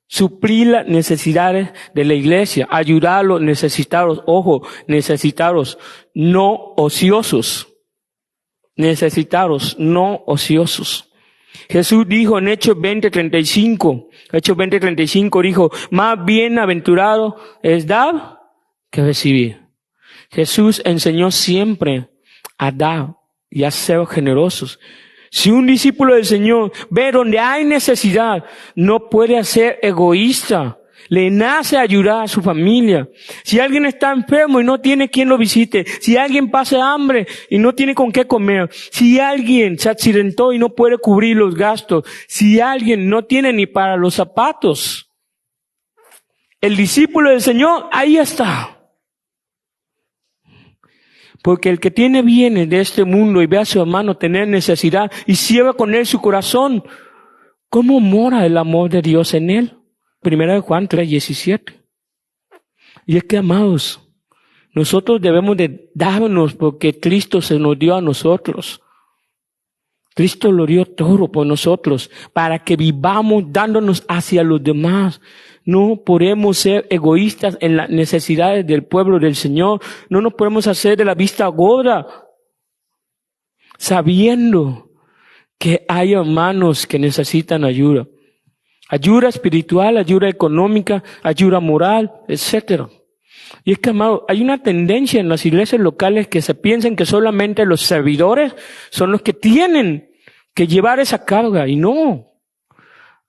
Suplir las necesidades de la iglesia. Ayudar a los necesitados. Ojo, necesitados, no ociosos. Necesitados, no ociosos. Jesús dijo en Hechos 20:35 dijo: más bienaventurado es dar que recibir. Jesús enseñó siempre a dar y a ser generosos. Si un discípulo del Señor ve donde hay necesidad, no puede ser egoísta. Le nace ayudar a su familia. Si alguien está enfermo y no tiene quien lo visite, si alguien pasa hambre y no tiene con qué comer, si alguien se accidentó y no puede cubrir los gastos, si alguien no tiene ni para los zapatos, el discípulo del Señor ahí está. Porque el que tiene bienes de este mundo y ve a su hermano tener necesidad y cierra con él su corazón, ¿cómo mora el amor de Dios en él? 1 Juan 3:17. Y es que, amados, nosotros debemos de darnos porque Cristo se nos dio a nosotros. Cristo lo dio todo por nosotros para que vivamos dándonos hacia los demás. No podemos ser egoístas en las necesidades del pueblo del Señor. No nos podemos hacer de la vista gorda, sabiendo que hay hermanos que necesitan ayuda. Ayuda espiritual, ayuda económica, ayuda moral, etc. Y es que, amado, hay una tendencia en las iglesias locales que se piensan que solamente los servidores son los que tienen que llevar esa carga. Y no.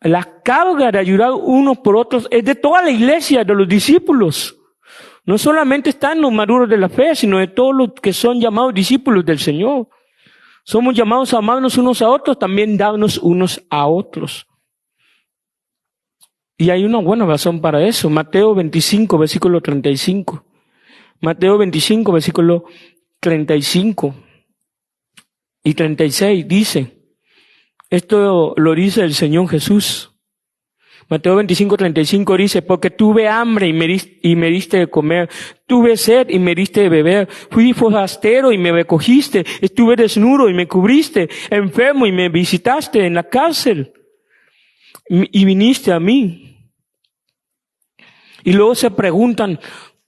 La carga de ayudar unos por otros es de toda la iglesia, de los discípulos. No solamente están los maduros de la fe, sino de todos los que son llamados discípulos del Señor. Somos llamados a amarnos unos a otros, también darnos unos a otros. Y hay una buena razón para eso. Mateo 25, versículo 35. Mateo 25, versículo 35 y 36 dice, esto lo dice el Señor Jesús. Mateo 25:35 dice, porque tuve hambre y me diste de comer, tuve sed y me diste de beber, fui forastero y me recogiste, estuve desnudo y me cubriste, enfermo y me visitaste en la cárcel y viniste a mí. Y luego se preguntan,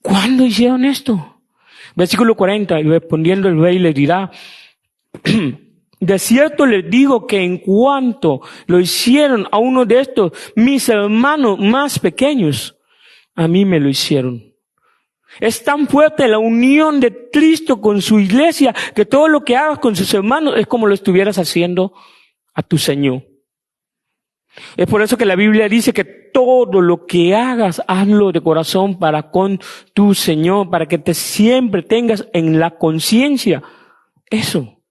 ¿cuándo hicieron esto? Versículo 40, y respondiendo el rey le dirá, de cierto les digo que en cuanto lo hicieron a uno de estos, mis hermanos más pequeños, a mí me lo hicieron. Es tan fuerte la unión de Cristo con su iglesia que todo lo que hagas con sus hermanos es como lo estuvieras haciendo a tu Señor. Es por eso que la Biblia dice que todo lo que hagas, hazlo de corazón para con tu Señor, para que te siempre tengas en la conciencia eso.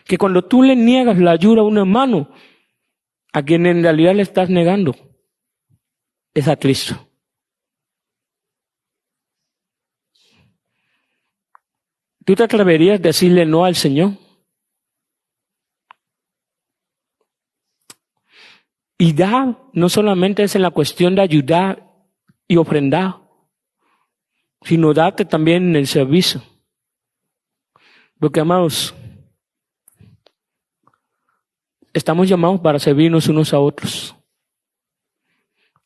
Que cuando tú le niegas la ayuda a un hermano, a quien en realidad le estás negando, es a Cristo. ¿Tú te atreverías a decirle no al Señor? Y dar no solamente es en la cuestión de ayudar y ofrendar, sino darte también en el servicio. Porque, amados, estamos llamados para servirnos unos a otros.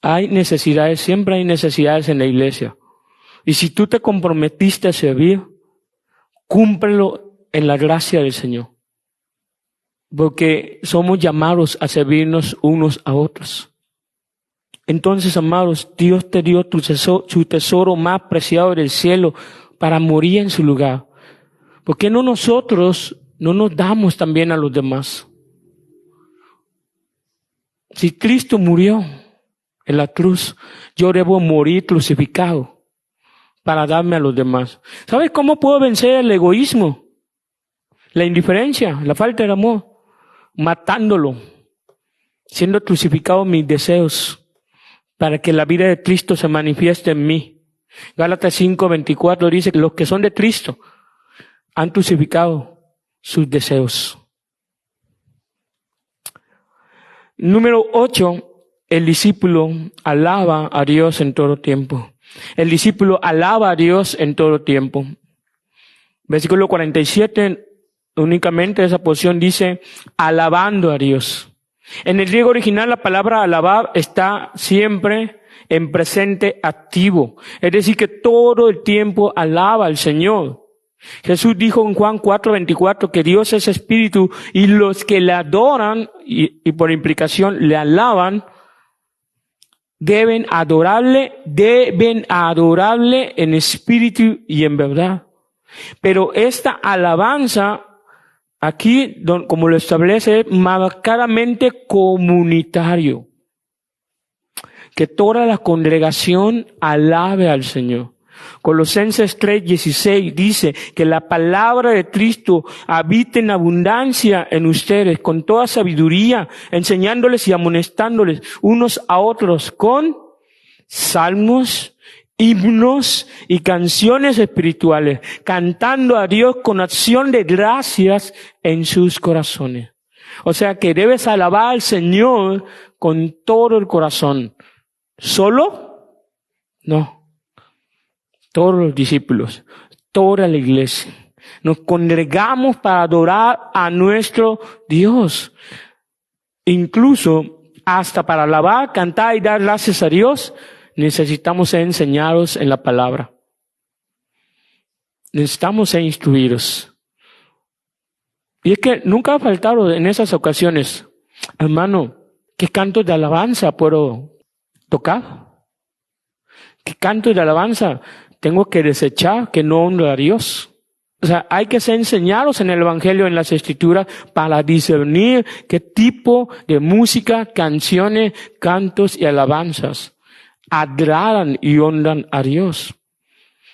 Hay necesidades, siempre hay necesidades en la iglesia. Y si tú te comprometiste a servir, cúmplelo en la gracia del Señor. Porque somos llamados a servirnos unos a otros. Entonces, amados, Dios te dio su tesoro más preciado del cielo para morir en su lugar. ¿Por qué nosotros no nos damos también a los demás? Si Cristo murió en la cruz, yo debo morir crucificado para darme a los demás. ¿Sabes cómo puedo vencer el egoísmo? La indiferencia, la falta de amor. Matándolo, siendo crucificado mis deseos, para que la vida de Cristo se manifieste en mí. Gálatas 5:24 dice que los que son de Cristo han crucificado sus deseos. Número 8, el discípulo alaba a Dios en todo tiempo. El discípulo alaba a Dios en todo tiempo. Versículo 47, únicamente esa porción dice, alabando a Dios. En el griego original la palabra alabar está siempre en presente activo. Es decir, que todo el tiempo alaba al Señor. Jesús dijo en Juan 4:24 que Dios es espíritu y los que le adoran y por implicación le alaban, deben adorarle en espíritu y en verdad. Pero esta alabanza aquí, como lo establece, es marcadamente comunitario. Que toda la congregación alabe al Señor. Colosenses 3:16 dice que la palabra de Cristo habite en abundancia en ustedes, con toda sabiduría, enseñándoles y amonestándoles unos a otros con salmos, himnos y canciones espirituales, cantando a Dios con acción de gracias en sus corazones. O sea que debes alabar al Señor con todo el corazón. ¿Solo? No. Todos los discípulos, toda la iglesia, nos congregamos para adorar a nuestro Dios. Incluso hasta para alabar, cantar y dar gracias a Dios, necesitamos ser enseñados en la palabra. Necesitamos ser instruidos. Y es que nunca ha faltado en esas ocasiones, hermano, ¿qué cantos de alabanza puedo tocar? ¿Qué cantos de alabanza tengo que desechar que no honra a Dios? O sea, hay que ser enseñados en el Evangelio, en las Escrituras, para discernir qué tipo de música, canciones, cantos y alabanzas agradan y honran a Dios.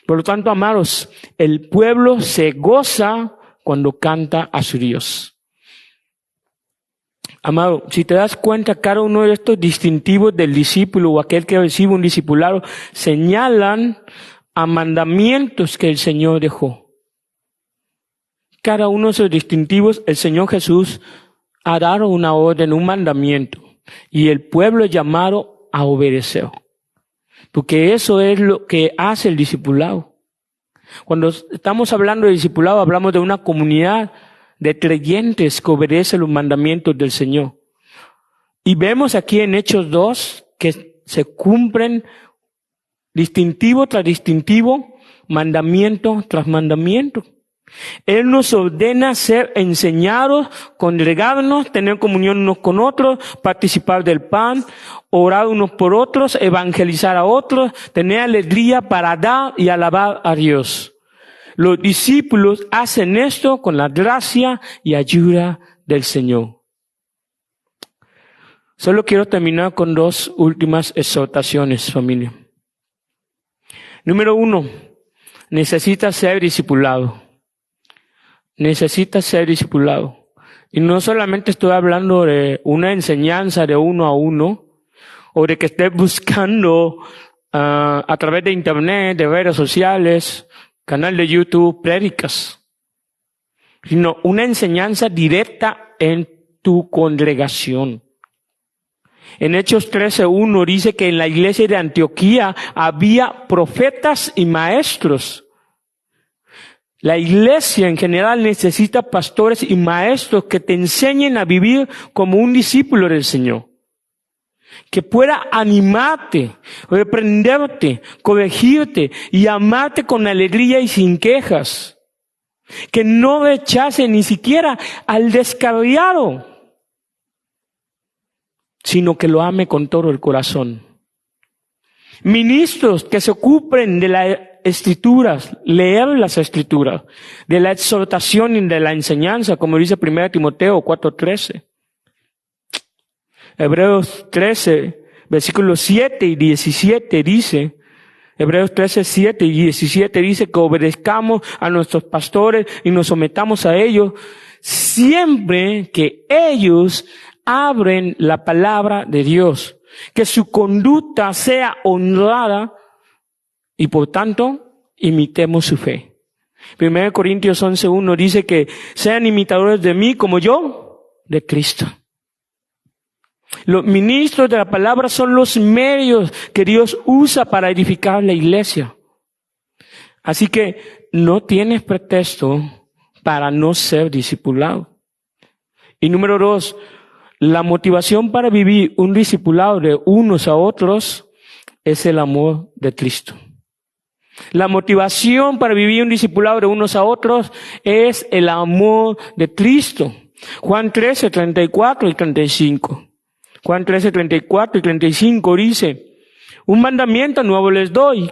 Por lo tanto, amados, el pueblo se goza cuando canta a su Dios. Amado, si te das cuenta, cada uno de estos distintivos del discípulo o aquel que recibe un discipulado señalan a mandamientos que el Señor dejó. Cada uno de esos distintivos, el Señor Jesús ha dado una orden, un mandamiento, y el pueblo es llamado a obedecer. Porque eso es lo que hace el discipulado. Cuando estamos hablando de discipulado, hablamos de una comunidad de creyentes que obedecen los mandamientos del Señor. Y vemos aquí en Hechos 2 que se cumplen distintivo tras distintivo, mandamiento tras mandamiento. Él nos ordena ser enseñados, congregarnos, tener comunión unos con otros, participar del pan, orar unos por otros, evangelizar a otros, tener alegría para dar y alabar a Dios. Los discípulos hacen esto con la gracia y ayuda del Señor. Solo quiero terminar con 2 últimas exhortaciones, familia. Número 1, necesitas ser discipulado. Necesitas ser discipulado. Y no solamente estoy hablando de una enseñanza de 1 a 1, o de que estés buscando a través de internet, de redes sociales, canal de YouTube, prédicas, sino una enseñanza directa en tu congregación. En Hechos 13:1 dice que en la iglesia de Antioquía había profetas y maestros. La iglesia en general necesita pastores y maestros que te enseñen a vivir como un discípulo del Señor. Que pueda animarte, reprenderte, corregirte y amarte con alegría y sin quejas. Que no rechace ni siquiera al descarriado, sino que lo ame con todo el corazón. Ministros que se ocupen de las escrituras, leer las escrituras, de la exhortación y de la enseñanza, como dice 1 Timoteo 4:13. Hebreos 13, versículos 7 y 17 dice, Hebreos 13, 7 y 17 dice que obedezcamos a nuestros pastores y nos sometamos a ellos siempre que ellos abren la palabra de Dios, que su conducta sea honrada y por tanto imitemos su fe. 1 Corintios 11:1 dice que sean imitadores de mí como yo de Cristo. Los ministros de la palabra son los medios que Dios usa para edificar la iglesia. Así que no tienes pretexto para no ser discipulado. Y número 2, la motivación para vivir un discipulado de unos a otros es el amor de Cristo. La motivación para vivir un discipulado de unos a otros es el amor de Cristo. Juan 13, 34 y 35. Juan 13, 34 y 35 dice, un mandamiento nuevo les doy,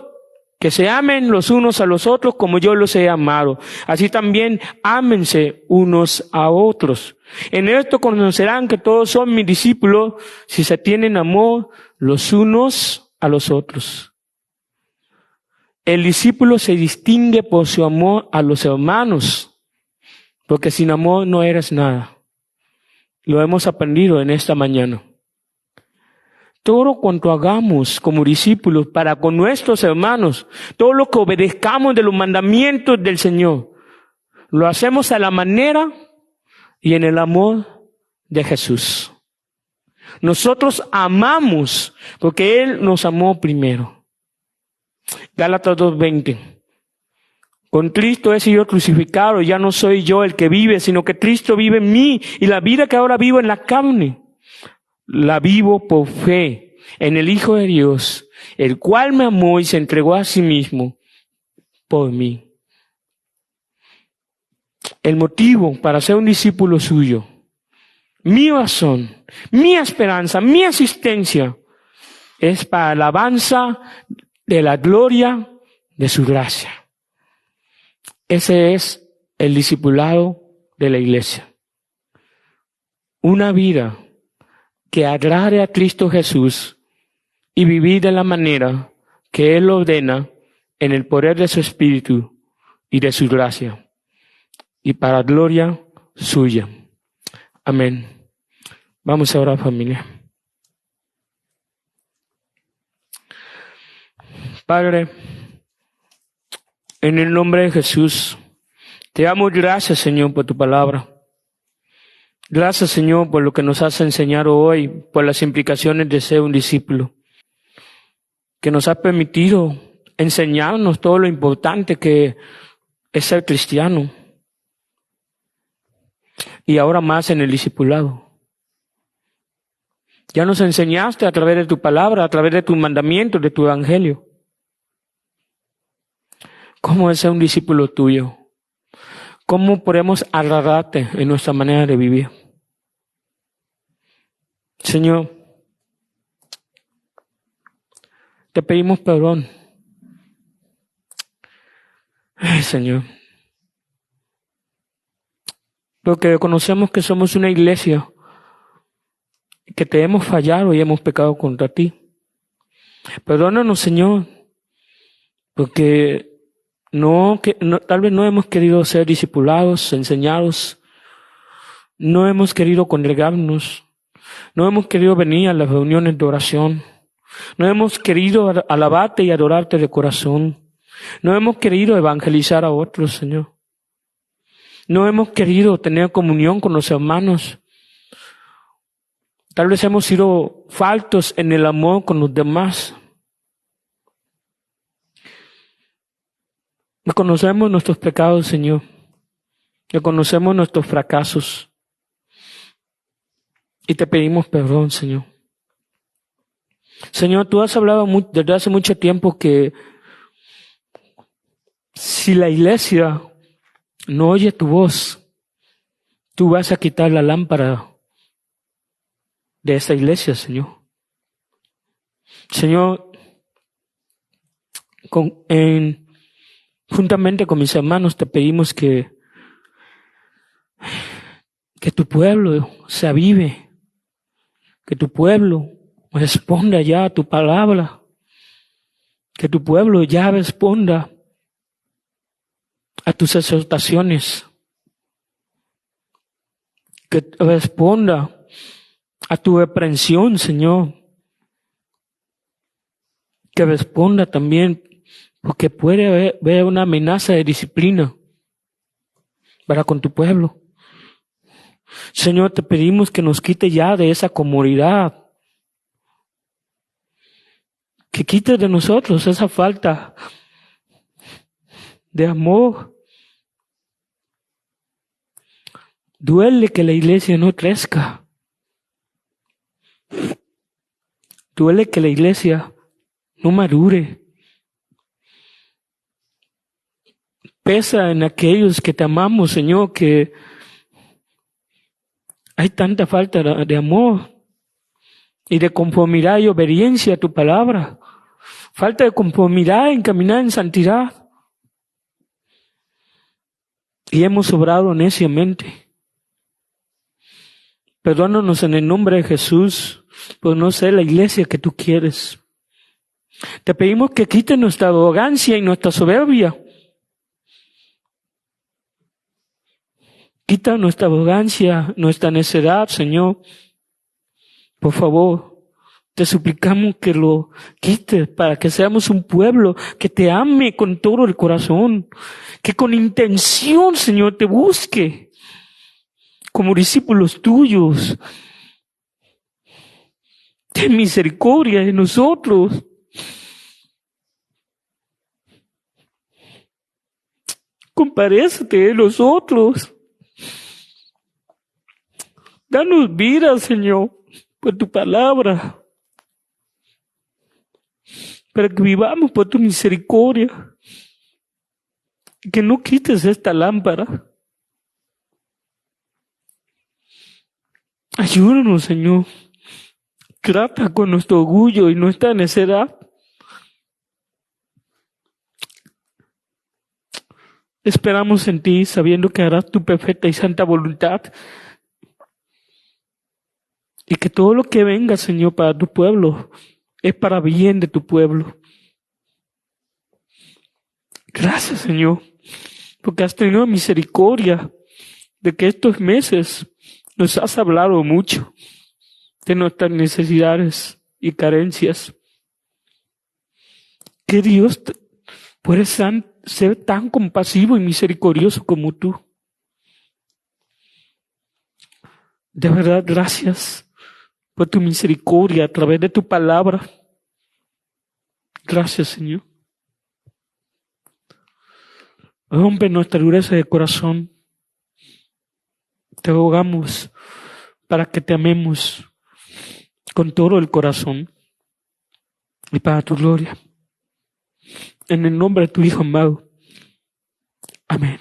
que se amen los unos a los otros como yo los he amado. Así también ámense unos a otros. En esto conocerán que todos son mis discípulos si se tienen amor los unos a los otros. El discípulo se distingue por su amor a los hermanos, porque sin amor no eres nada. Lo hemos aprendido en esta mañana. Todo cuanto hagamos como discípulos para con nuestros hermanos, todo lo que obedezcamos de los mandamientos del Señor, lo hacemos a la manera y en el amor de Jesús. Nosotros amamos porque Él nos amó primero. Gálatas 2:20. Con Cristo he sido crucificado, ya no soy yo el que vive, sino que Cristo vive en mí, y la vida que ahora vivo en la carne, la vivo por fe en el Hijo de Dios, el cual me amó y se entregó a sí mismo por mí. El motivo para ser un discípulo suyo, mi razón, mi esperanza, mi asistencia, es para la alabanza de la gloria de su gracia. Ese es el discipulado de la iglesia. Una vida que agrade a Cristo Jesús y vivir de la manera que Él ordena en el poder de su Espíritu y de su gracia, y para gloria suya. Amén. Vamos a orar, familia. Padre, en el nombre de Jesús, te damos gracias, Señor, por tu palabra. Gracias, Señor, por lo que nos has enseñado hoy, por las implicaciones de ser un discípulo, que nos has permitido enseñarnos todo lo importante que es ser cristiano, y ahora más en el discipulado. Ya nos enseñaste a través de tu palabra, a través de tus mandamientos, de tu evangelio, cómo es ser un discípulo tuyo. ¿Cómo podemos agradarte en nuestra manera de vivir? Señor, te pedimos perdón. Ay, Señor, porque reconocemos que somos una iglesia que te hemos fallado y hemos pecado contra ti. Perdónanos, Señor, porque tal vez no hemos querido ser discipulados, enseñados, no hemos querido congregarnos, no hemos querido venir a las reuniones de oración, no hemos querido alabarte y adorarte de corazón, no hemos querido evangelizar a otros, Señor. No hemos querido tener comunión con los hermanos. Tal vez hemos sido faltos en el amor con los demás. Reconocemos nuestros pecados, Señor. Reconocemos nuestros fracasos. Y te pedimos perdón, Señor. Señor, tú has hablado desde hace mucho tiempo que si la iglesia no oye tu voz, tú vas a quitar la lámpara de esa iglesia, Señor. Señor, juntamente con mis hermanos te pedimos que tu pueblo se avive, que tu pueblo responda ya a tu palabra, que tu pueblo ya responda a tus exhortaciones, que responda a tu reprensión, Señor, que responda también, porque puede haber una amenaza de disciplina para con tu pueblo. Señor, te pedimos que nos quite ya de esa comodidad, que quite de nosotros esa falta de amor. Duele que la iglesia no crezca. Duele que la iglesia no madure. Pesa en aquellos que te amamos, Señor, que hay tanta falta de amor y de conformidad y obediencia a tu palabra. Falta de conformidad en caminar en santidad. Y hemos obrado neciamente. Perdónanos en el nombre de Jesús por no ser la iglesia que tú quieres. Te pedimos que quites nuestra arrogancia y nuestra soberbia. Quita nuestra arrogancia, nuestra necedad, Señor. Por favor, te suplicamos que lo quites para que seamos un pueblo que te ame con todo el corazón, que con intención, Señor, te busque como discípulos tuyos. Ten misericordia de nosotros. Compadécete de nosotros. Danos vida, Señor, por tu palabra, para que vivamos por tu misericordia. Que no quites esta lámpara. Ayúdanos, Señor. Trata con nuestro orgullo y nuestra necedad. Esperamos en ti, sabiendo que harás tu perfecta y santa voluntad. Y que todo lo que venga, Señor, para tu pueblo, es para bien de tu pueblo. Gracias, Señor, porque has tenido misericordia de que estos meses nos has hablado mucho de nuestras necesidades y carencias. Que Dios puede ser tan compasivo y misericordioso como tú. De verdad, gracias por tu misericordia a través de tu palabra. Gracias, Señor. Rompe nuestra dureza de corazón. Te rogamos para que te amemos con todo el corazón y para tu gloria. En el nombre de tu Hijo amado. Amén.